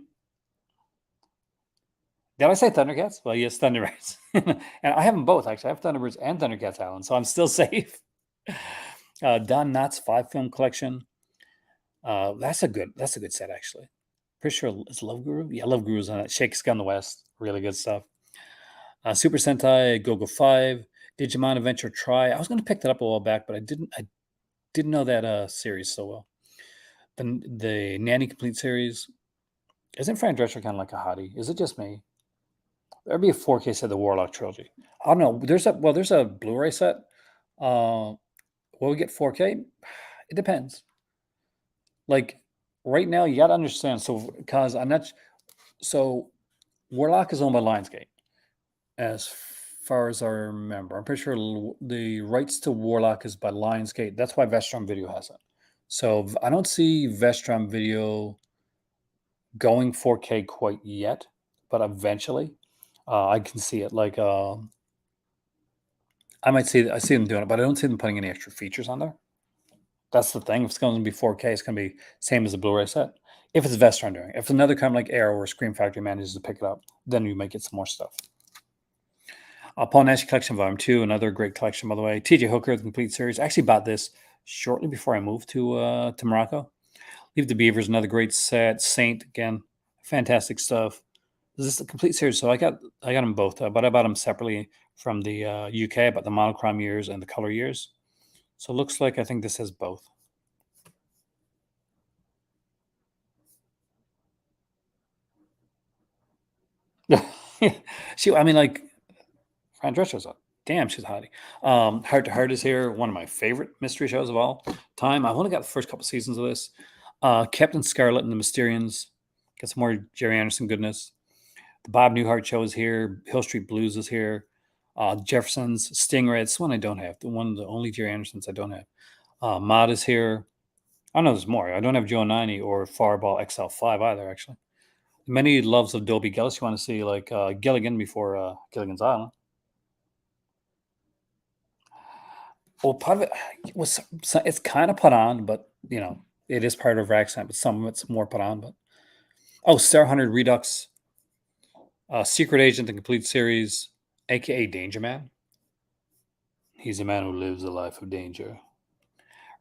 I say Thundercats? Well, yes, Thunderbirds. And I have them both, actually. I have Thunderbirds and Thundercats, Alan, so I'm still safe. Don Knotts 5-film collection. That's a good set, actually. Pretty sure it's Love Guru. Yeah, Love Guru's on it. Shakespeare on the West. Really good stuff. Super Sentai Go-Go 5. Digimon Adventure Try. I was going to pick that up a while back, but I didn't know that series so well. The Nanny Complete series. Isn't Fran Drescher kind of like a hottie? Is it just me? There'd be a 4K set of the Warlock trilogy. I don't know. There's a Blu-ray set. Will we get 4K? It depends. Like right now, you got to understand. So because I'm not. So Warlock is owned by Lionsgate, as far as I remember. I'm pretty sure the rights to Warlock is by Lionsgate. That's why Vestron Video has it. So I don't see Vestron Video going 4K quite yet, but eventually I can see it. Like I see them doing it, but I don't see them putting any extra features on there. That's the thing. If it's going to be 4K, it's going to be same as the Blu-ray set. If it's Vestron doing it. If another company like Arrow or Scream Factory manages to pick it up, then you might get some more stuff. Paul Nash Collection Volume 2, another great collection, by the way. TJ Hooker, the complete series. I actually bought this shortly before I moved to Morocco. Leave the Beavers, another great set. Saint, again, fantastic stuff. This is the complete series, so I got them both, but I bought them separately from the UK. I bought the monochrome years and the color years. So it looks like I think this has both. Like Fran Drescher's a damn, she's a hottie. Heart to Heart is here, one of my favorite mystery shows of all time. I've only got the first couple seasons of this. Captain Scarlet and the Mysterians. Got some more Jerry Anderson goodness. The Bob Newhart Show is here. Hill Street Blues is here. Jefferson's Stingray. It's one I don't have. The only Jerry Andersons I don't have. Mod is here. I know there's more. I don't have Joe 90 or Fireball XL5 either, actually. Many loves of Dobie Gillis. You want to see like Gilligan before Gilligan's Island. Well, part of it was it's kind of put on, but it is part of Rackside, but some of it's more put on. But Star Hunter Redux, Secret Agent, the complete series, aka Danger Man. He's a man who lives a life of danger.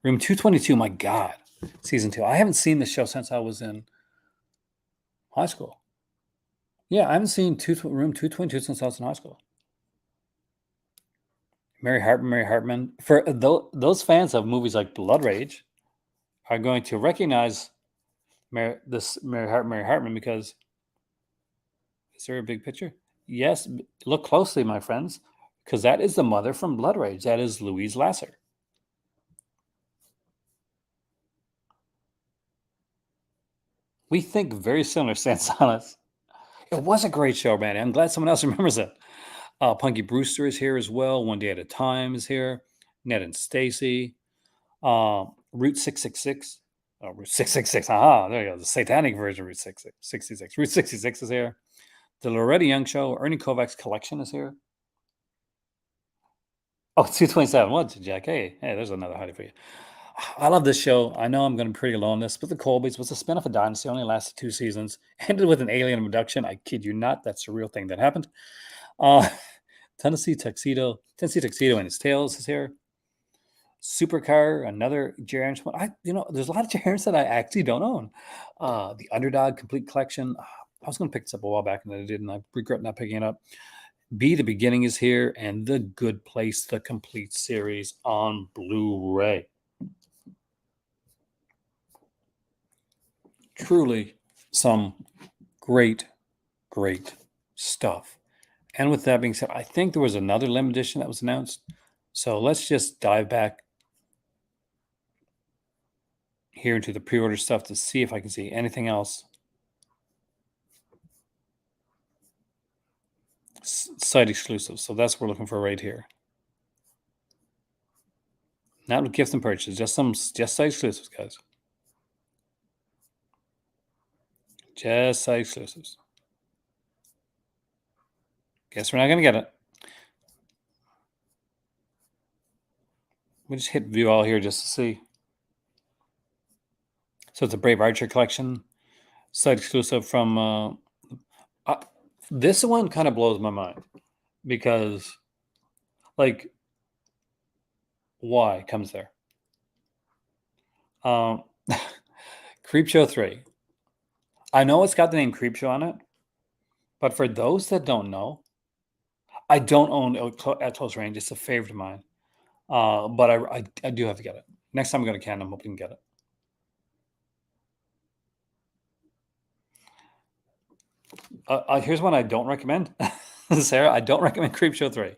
Room 222, my God, season 2. I haven't seen this show since I was in high school. Yeah, I haven't seen Room 222 since I was in high school. Mary Hartman. For those fans of movies like Blood Rage are going to recognize Mary Hartman because is there a big picture? Yes, look closely, my friends, because that is the mother from Blood Rage. That is Louise Lasser. We think very similar, Sans Silence. It was a great show, man. I'm glad someone else remembers it. Punky Brewster is here as well. One Day at a Time is here. Ned and Stacy. Route 666. Route 666. Aha, there you go. The satanic version of Route 666. Route 66 is here. The Loretta Young Show. Ernie Kovacs Collection is here. Oh, 227. What, Jack? Hey, there's another hottie for you. I love this show. I know I'm going to be pretty low on this, but the Colbys was a spin-off of Dynasty. Only lasted 2 seasons. Ended with an alien abduction. I kid you not. That's a real thing that happened. Tennessee Tuxedo and His Tales is here. Supercar, another Jerry Anderson. There's a lot of Jerry Anderson that I actually don't own. The Underdog Complete Collection. I was going to pick this up a while back and I didn't. I regret not picking it up. The Beginning is here, and The Good Place, the complete series on Blu-ray. Truly some great, great stuff. And with that being said, I think there was another limited edition that was announced. So let's just dive back here into the pre-order stuff to see if I can see anything else. Site exclusive. So that's what we're looking for right here. Not with gifts and purchase, just site exclusives, guys. Just site exclusives. Guess we're not gonna get it. We just hit view all here just to see. So it's a Brave Archer collection, site exclusive from. This one kind of blows my mind because, like, why comes there? Creepshow 3. I know it's got the name Creepshow on it, but for those that don't know, I don't own at close range. It's a favorite of mine, but I do have to get it. Next time I go to Canada, I'm hoping to get it. Here's one I don't recommend. Sarah, I don't recommend Creepshow 3.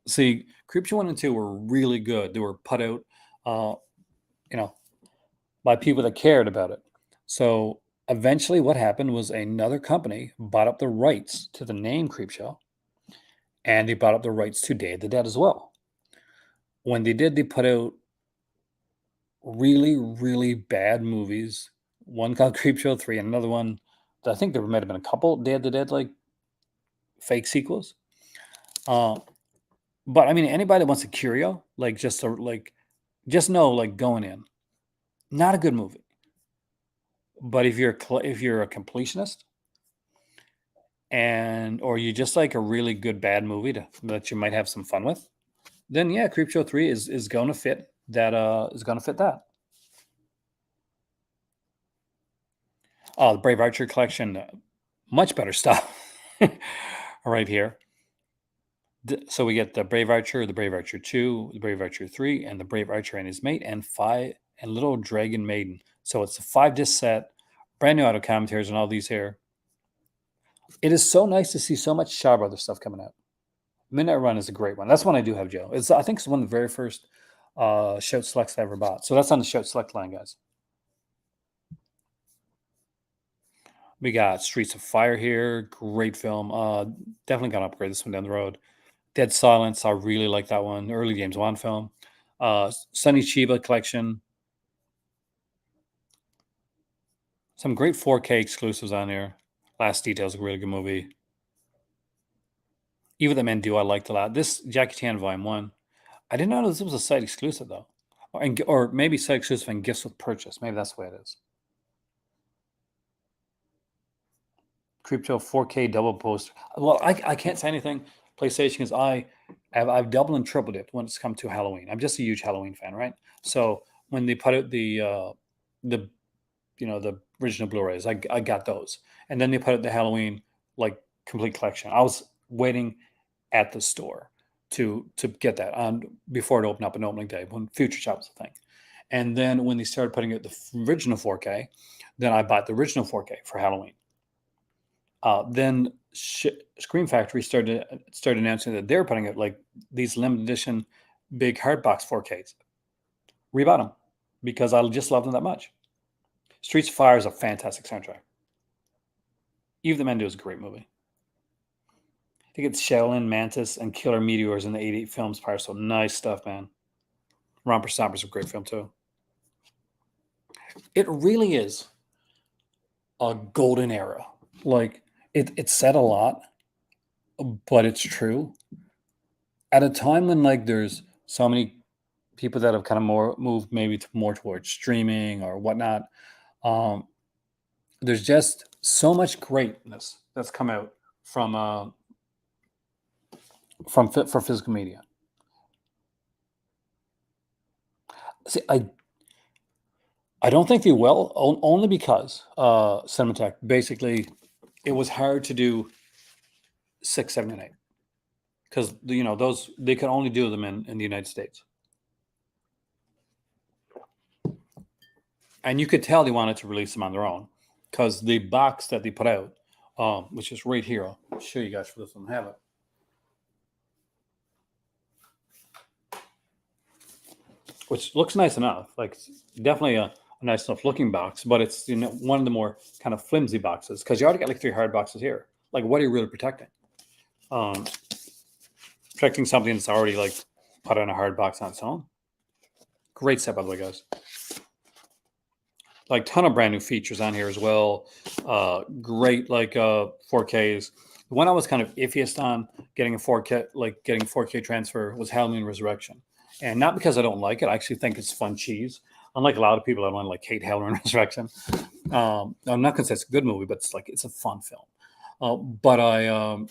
See, Creepshow 1 and 2 were really good. They were put out, by people that cared about it. So eventually what happened was another company bought up the rights to the name Creepshow, and they bought up the rights to Day of the Dead as well. When they did, they put out really, really bad movies. One called Creepshow 3, and another one that I think there might have been a couple Day of the Dead like fake sequels. But I mean, anybody that wants a curio, just know, going in, not a good movie. But if you're a completionist, or you just like a really good bad movie that you might have some fun with, then yeah, Creepshow 3 is going to fit that. Is going to fit that. Oh, the Brave Archer collection, much better stuff right here. So we get the Brave Archer, the Brave Archer 2, the Brave Archer 3, and the Brave Archer and his mate, and Little Dragon Maiden. So it's a 5-disc set, brand new auto commentaries and all these here. It is so nice to see so much Shaw Brothers stuff coming out. Midnight Run is a great one. That's one I do have, Joe. I think it's one of the very first Shout Selects I ever bought. So that's on the Shout Select line, guys. We got Streets of Fire here. Great film. Definitely got to upgrade this one down the road. Dead Silence. I really like that one. Early James Wan film. Sonny Chiba collection. Some great 4K exclusives on here. Last Details, a really good movie. Even the Men Do, I liked a lot. This Jackie Chan Volume 1. I didn't know this was a site exclusive, though. Or maybe site exclusive and gifts with purchase. Maybe that's the way it is. Creepshow 4K double poster. Well, I can't say anything. PlayStation, because I've doubled and tripled it when it's come to Halloween. I'm just a huge Halloween fan, right? So when they put out the original Blu-rays, I got those, and then they put out the Halloween complete collection. I was waiting at the store to get that on before it opened up on opening day when Future Shop was a thing. And then when they started putting out the original 4K, then I bought the original 4K for Halloween. Then Scream Factory started announcing that they're putting out these limited edition big hardbox 4Ks. Rebought them because I just love them that much. Streets of Fire is a fantastic soundtrack. Eve the Mendo is a great movie. I think it's Shaolin, Mantis, and Killer Meteors in the 88 films. Fire, so nice stuff, man. Romper Stomper's a great film too. It really is a golden era. It's said a lot, but it's true. At a time when there's so many people that have kind of moved maybe more towards streaming or whatnot, there's just so much greatness that's come out for physical media. See, I don't think they will, only because Cinematheque, basically, it was hard to do 6, 7, and 8 because those they could only do them in the United States, and you could tell they wanted to release them on their own. because the box that they put out, which is right here, I'll show you guys for this one. I have it. Which looks nice enough. Like definitely a nice enough looking box, but it's one of the more kind of flimsy boxes because you already got like three hard boxes here. Like, what are you really protecting? Um, Protecting something that's already like put on a hard box on its own. Great set, by the way, guys. Like ton of brand new features on here as well. Great like 4Ks. The one I was kind of iffiest on getting a 4K, like getting 4K transfer, was Halloween Resurrection, and not because I don't like it. I actually think it's fun cheese. Unlike a lot of people, I don't like hate Halloween Resurrection. I'm not gonna say it's a good movie, but it's a fun film. But I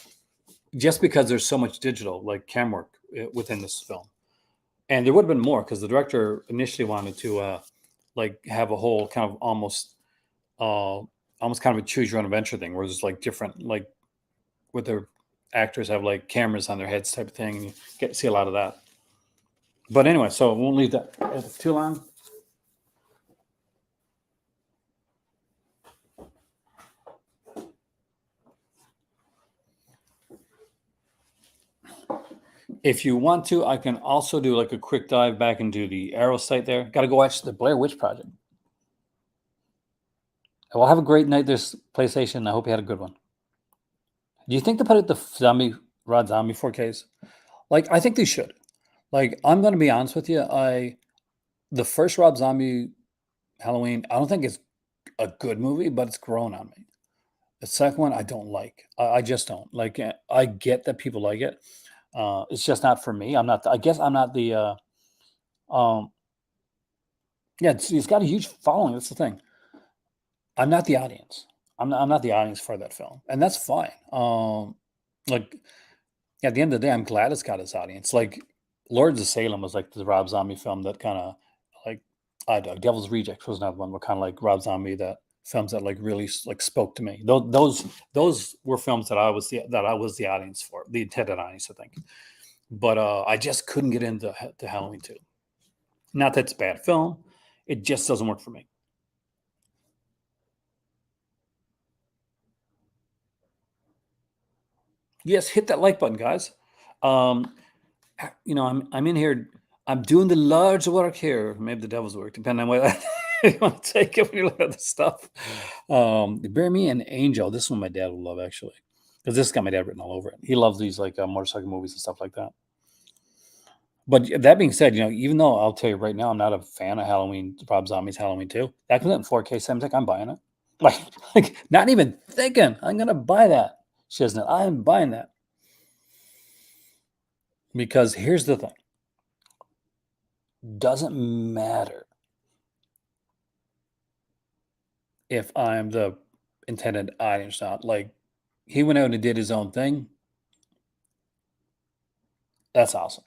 just because there's so much digital like cam work within this film, and there would have been more because the director initially wanted to like have a whole kind of almost kind of a choose your own adventure thing where there's like different like with their actors have like cameras on their heads type of thing, and you get to see a lot of that. But anyway, so I won't leave that too long. If you want to, I can also do like a quick dive back into the Arrow site there. Got to go watch the Blair Witch Project. Well, have a great night this PlayStation. I hope you had a good one. Do you think they put out the Rob Zombie 4Ks? Like, I think they should. Like, I'm going to be honest with you. The first Rob Zombie Halloween, I don't think it's a good movie, but it's grown on me. The second one, I don't like. I just don't like. I get that people like it. It's just not for me. I'm not. I guess I'm not the. Um, yeah, it's got a huge following. That's the thing. I'm not the audience. I'm not the audience for that film, and that's fine. Like at the end of the day, I'm glad it's got its audience. Like Lords of Salem was like the Rob Zombie film that kind of like Devil's Rejects was another one, but kind of like Rob Zombie that films that like really like spoke to me. Those were films that I was the audience for, the intended audience, I think. But I just couldn't get into Halloween 2. Not that it's a bad film, it just doesn't work for me. Yes, hit that like button, guys. Um, I'm in here. I'm doing the Lord's work here, maybe the devil's work, depending on what you want to take it when you look at the stuff. Bear Me an Angel. This one my dad will love actually, because this got my dad written all over it. He loves these like motorcycle movies and stuff like that. But that being said, even though I'll tell you right now, I'm not a fan of Halloween, Rob Zombie's Halloween 2. That comes out in 4K 7 I'm buying it. Like not even thinking I'm gonna buy that. Shiznit, I'm buying that. Because here's the thing. Doesn't matter if I'm the intended audience or not. Like he went out and did his own thing. That's awesome.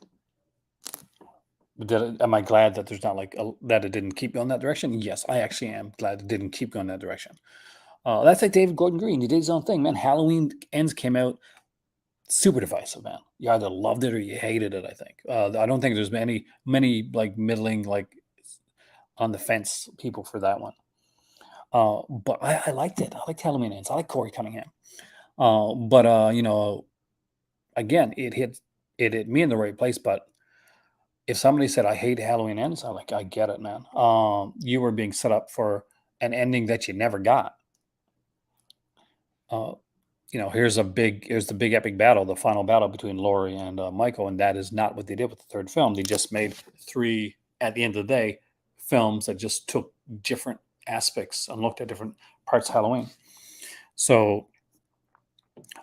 Am I glad that there's not like that it didn't keep going that direction? Yes, I actually am glad it didn't keep going that direction. That's like David Gordon Green. He did his own thing, man. Halloween Ends came out super divisive, man. You either loved it or you hated it. I think. I don't think there's many like middling like on the fence people for that one. But I liked it. I liked Halloween Ends. I like Corey Cunningham. But again, it hit me in the right place. But if somebody said I hate Halloween Ends, I'm like, I get it, man. You were being set up for an ending that you never got. Uh, here's the big epic battle, the final battle between Laurie and Michael, and that is not what they did with the third film. They just made three, at the end of the day, films that just took different aspects and looked at different parts of Halloween. So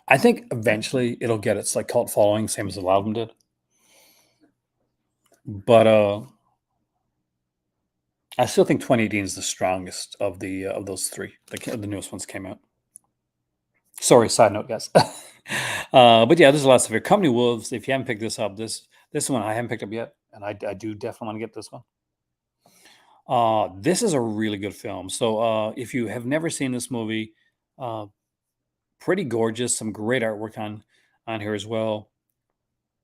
I think eventually it'll get its like cult following, same as a lot of them did. But I still think 2018 is the strongest of those three. The newest ones came out. Sorry, side note, guys. But yeah, there's a lot of stuff here. Company Wolves. If you haven't picked this up, this one I haven't picked up yet, and I do definitely want to get this one. This is a really good film. So if you have never seen this movie, pretty gorgeous. Some great artwork on here as well.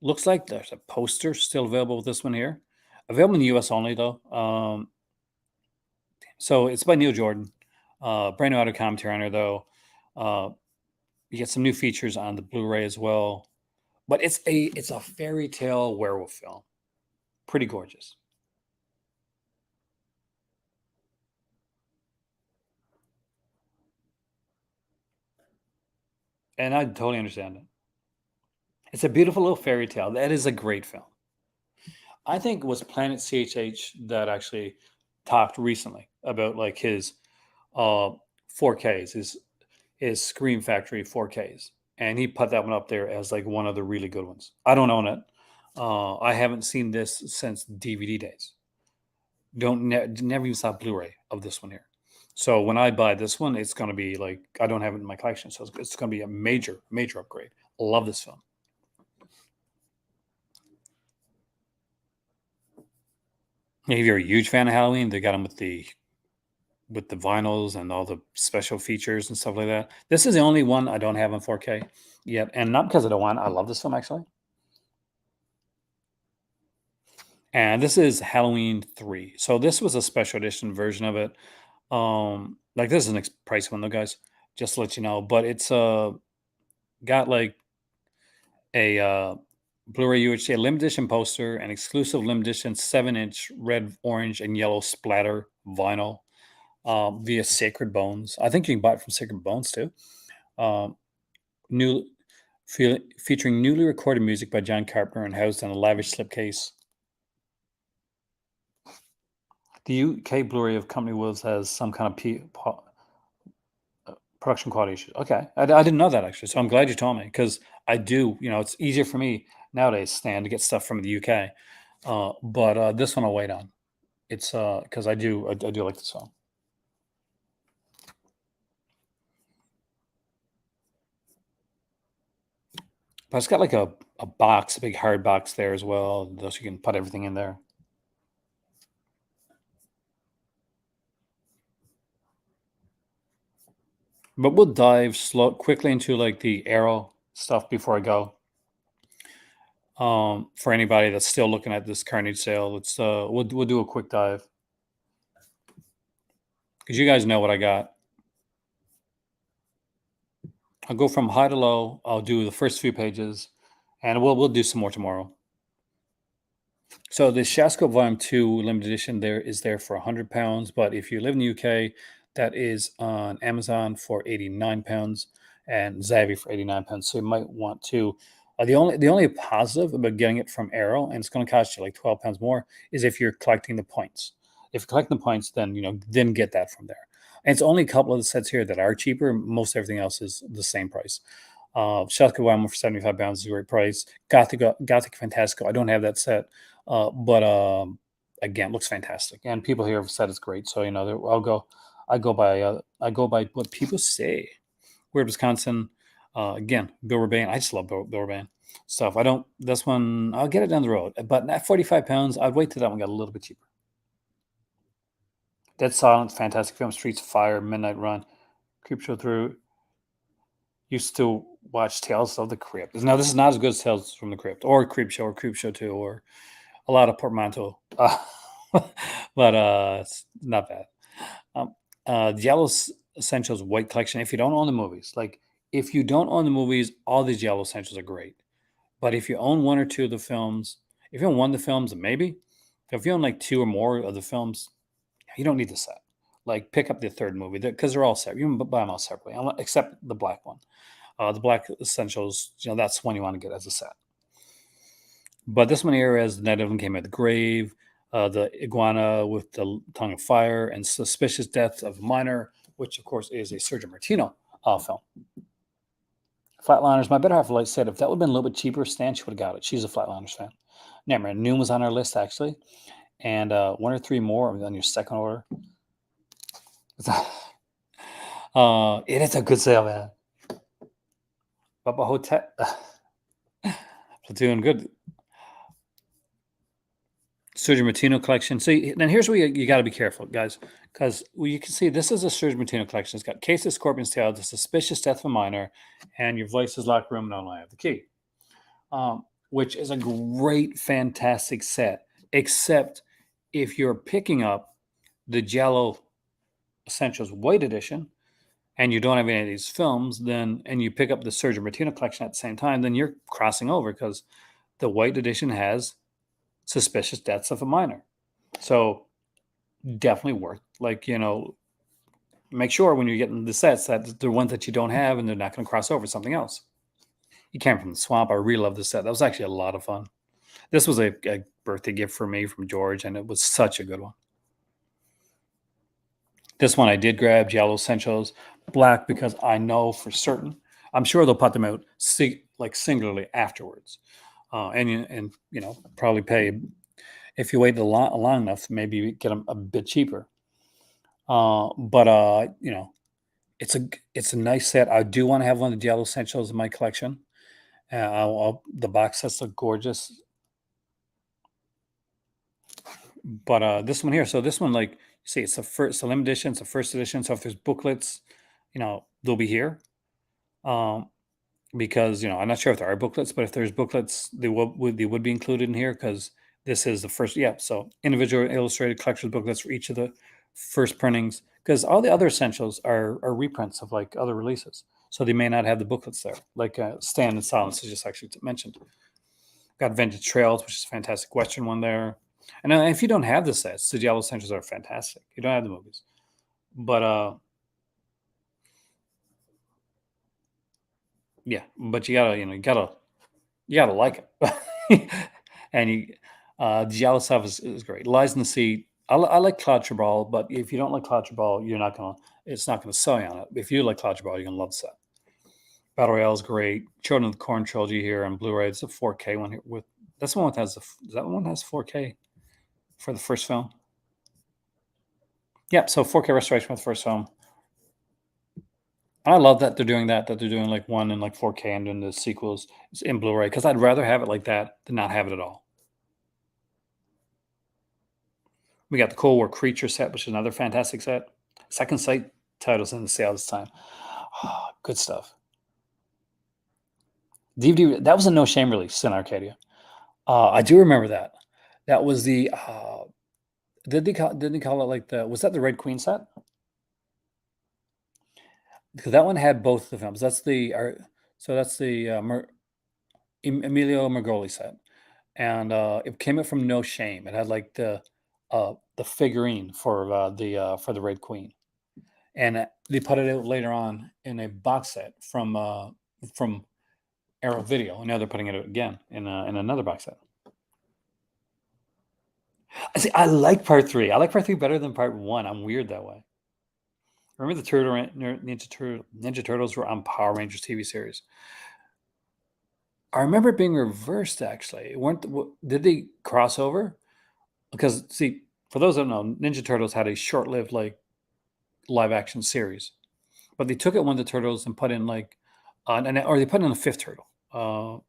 Looks like there's a poster still available with this one here. Available in the US only though. So it's by Neil Jordan. Brand new audio commentary on there though. Uh, you get some new features on the Blu-ray as well. But it's a fairy tale werewolf film. Pretty gorgeous. And I totally understand it. It's a beautiful little fairy tale. That is a great film. I think it was Planet CHH that actually talked recently about like his 4Ks, his Scream Factory 4Ks, and he put that one up there as like one of the really good ones. I don't own it. I haven't seen this since DVD days. Never even saw Blu-ray of this one here. So when I buy this one, it's going to be like I don't have it in my collection, so it's going to be a major upgrade. Love this film. If you're a huge fan of Halloween, they got them with the vinyls and all the special features and stuff like that. This is the only one I don't have in 4K yet, and not because I don't want. I love this film actually. And this is Halloween 3. So this was a special edition version of it. Like this is an price one though, guys. Just to let you know, but it's got like a Blu-ray UHD, a limited edition poster, an exclusive limited edition 7-inch red, orange, and yellow splatter vinyl via Sacred Bones. I think you can buy it from Sacred Bones too. Um, new featuring newly recorded music by John Carpenter and housed in a lavish slipcase. The UK Blu-ray of Company Wolves has some kind of production quality issues. Okay, I didn't know that actually, so I'm glad you told me because I do. It's easier for me nowadays, Stan, to get stuff from the UK, but this one I'll wait on. It's because I do like the song. But it's got like a box, a big hard box there as well, so you can put everything in there. But we'll dive quickly into like the Arrow stuff before I go. For anybody that's still looking at this Carnage sale, we'll do a quick dive because you guys know what I got. I'll go from high to low. I'll do the first few pages, and we'll do some more tomorrow. So the Shasco Volume 2 limited edition there for £100, but if you live in the UK, that is on Amazon for £89 and Zavvi for £89. So you might want to. The only positive about getting it from Arrow, and it's going to cost you like £12 more, is if you're collecting the points. If you're collecting the points, then get that from there. And it's only a couple of the sets here that are cheaper. Most everything else is the same price. Shasco Volume for £75 is a great price. Gothic Fantastico, I don't have that set. But again, looks fantastic, and people here have said it's great. So I go by what people say. Weird Wisconsin, again, Bill Urbane. I just love Bill Urbane stuff. I don't. This one I'll get it down the road, but at £45, I'd wait till that one got a little bit cheaper. Dead Silence, fantastic film. Streets of Fire, Midnight Run, Creepshow Through. Used to watch Tales of the Crypt. Now this is not as good as Tales from the Crypt or Creepshow 2 or a lot of portmanteau, but it's not bad. The Yellow Essentials White Collection. If you don't own the movies, if you don't own the movies, all these Yellow Essentials are great. But if you own one or two of the films, if you own one of the films, maybe. If you own like two or more of the films, you don't need the set. Like pick up the third movie because they're all separate. You can buy them all separately, except the black one. The Black Essentials, that's one you want to get as a set. But this one here has the Night of Them Came at the Grave, the Iguana with the Tongue of Fire, and Suspicious Death of a Minor, which of course is a Sergio Martino film. Flatliners, my better half said if that would have been a little bit cheaper, Stan, she would have got it. She's a Flatliners fan. Never mind, Noon was on our list actually, and one or three more on your second order. It is a good sale, man. Bubba Hotel, Platoon, good. Sergio Martino collection. See, then here's where you got to be careful, guys, because you can see this is a Sergio Martino collection. It's got Case of Scorpion's Tail, The Suspicious Death of a Minor, and Your Voices Locked Room, and Only I Have the Key, which is a great, fantastic set, except if you're picking up the Jello Essentials White Edition, and you don't have any of these films, then and you pick up the Sergio Martino collection at the same time, then you're crossing over because the White Edition has Suspicious Deaths of a Minor. So definitely worth, like, make sure when you're getting the sets that they're ones that you don't have and they're not going to cross over with something else. You Came from the Swamp. I really love this set. That was actually a lot of fun. This was a birthday gift for me from George, and it was such a good one. This one I did grab, Giallo Essentials Black, because I know for certain, I'm sure they'll put them out singularly afterwards. And probably pay, if you wait long enough, maybe get them a bit cheaper. But it's a nice set. I do want to have one of the Giallo Essentials in my collection. The box sets look gorgeous. But this one here, so this one, like, see, it's a limited edition, it's a first edition. So if there's booklets, they'll be here. Because I'm not sure if there are booklets, but if there's booklets, they would be included in here because this is the first. Yeah, so individual illustrated collector's booklets for each of the first printings, because all the other essentials are reprints of like other releases, so they may not have the booklets there. Like Stand in Silence is just actually mentioned. Got Vintage Trails, which is a fantastic Western one there. And if you don't have the sets, the Giallo Essentials are fantastic. You don't have the movies, but yeah, but you gotta like it. And Giallo stuff is great. Lies in the Sea. I like Claude Chabrol, but if you don't like Claude Chabrol, it's not gonna sell you on it. If you like Claude Chabrol, you're gonna love the set. Battle Royale is great. Children of the Corn trilogy here on Blu-ray. It's a 4K one here with. That's the one that has is that one has 4K for the first film? Yeah, so 4K restoration with the first film. I love that they're doing that. That they're doing like one in like 4K and doing the sequels in Blu-ray, because I'd rather have it like that than not have it at all. We got the Cold War Creature set, which is another fantastic set. Second Sight titles in the sale this time. Good stuff. DVD, that was a No Shame release in Arcadia. I do remember that. That was the did they call it like was that the Red Queen set? Because that one had both the films. That's the Emilio Margoli set, and it came out from No Shame. It had like the figurine for the Red Queen, and they put it out later on in a box set from Arrow Video, and now they're putting it out again in another box set. I see. I like part three. I like part three better than part one. I'm weird that way. Remember the Ninja Turtles were on Power Rangers TV series. I remember it being reversed actually. Did they cross over? Because see, for those that don't know, Ninja Turtles had a short-lived like live action series, but they took it one of the turtles and put in like, or they put in a fifth turtle. But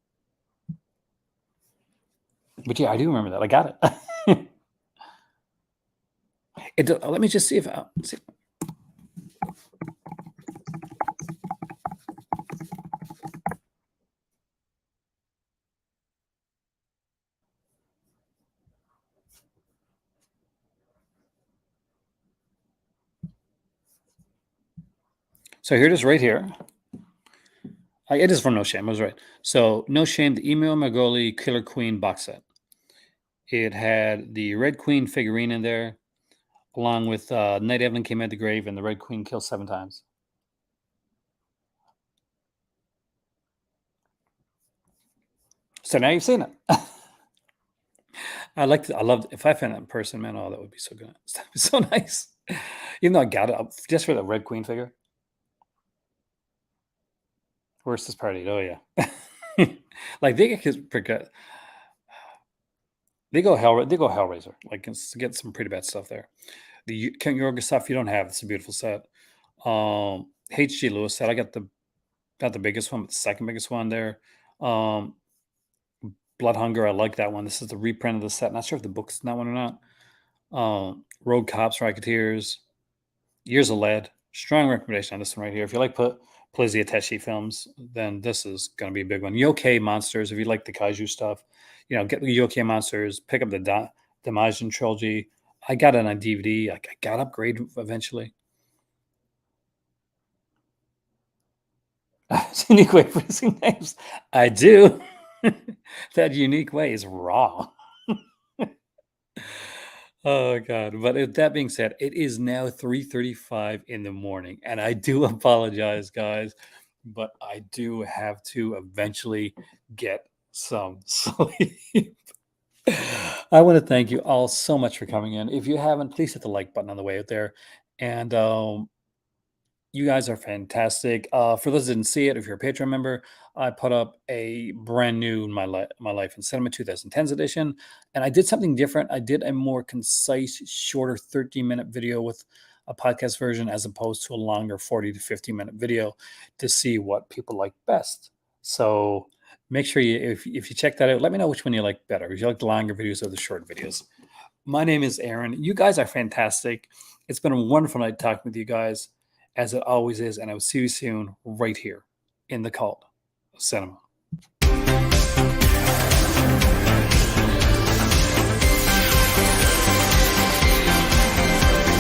yeah, I do remember that. I got it. Let me just see if see. So here it is right here. It is from No Shame. I was right. So No Shame, the Emil Magoli Killer Queen box set. It had the Red Queen figurine in there, along with Night Evelyn Came Out the Grave and the Red Queen Kills 7 Times. So now you've seen it. I loved if I found that in person, man. Oh, that would be so good. That'd be so nice. Even though I got it just for the Red Queen figure. Worstest party. Oh yeah. Like they go Hellraiser. Like get some pretty bad stuff there. The King Yorga stuff you don't have. It's a beautiful set. H.G. Lewis set. I got not the biggest one, but the second biggest one there. Blood Hunger. I like that one. This is the reprint of the set. Not sure if the book's in that one or not. Road Cops, Racketeers, Years of Lead. Strong recommendation on this one right here. If you like Polizia Teshi films, then this is going to be a big one. Yokai Monsters. If you like the kaiju stuff, get the Yokai Monsters. Pick up the Damajin trilogy. I got it on DVD. I got upgrade eventually. Unique way of producing names. I do. That unique way is raw. Oh god. But that being said, it is now 3:35 in the morning, and I do apologize, guys, but I do have to eventually get some sleep. I want to thank you all so much for coming in. If you haven't, please hit the like button on the way out there. And you guys are fantastic. For those that didn't see it, if you're a Patreon member, I put up a brand new My Life in Cinema 2010s edition, and I did something different. I did a more concise, shorter 13-minute video with a podcast version as opposed to a longer 40 to 50-minute video to see what people like best. So make sure if you check that out, let me know which one you like better. If you like the longer videos or the short videos. My name is Aaron. You guys are fantastic. It's been a wonderful night talking with you guys, as it always is, and I will see you soon right here in the cult of cinema.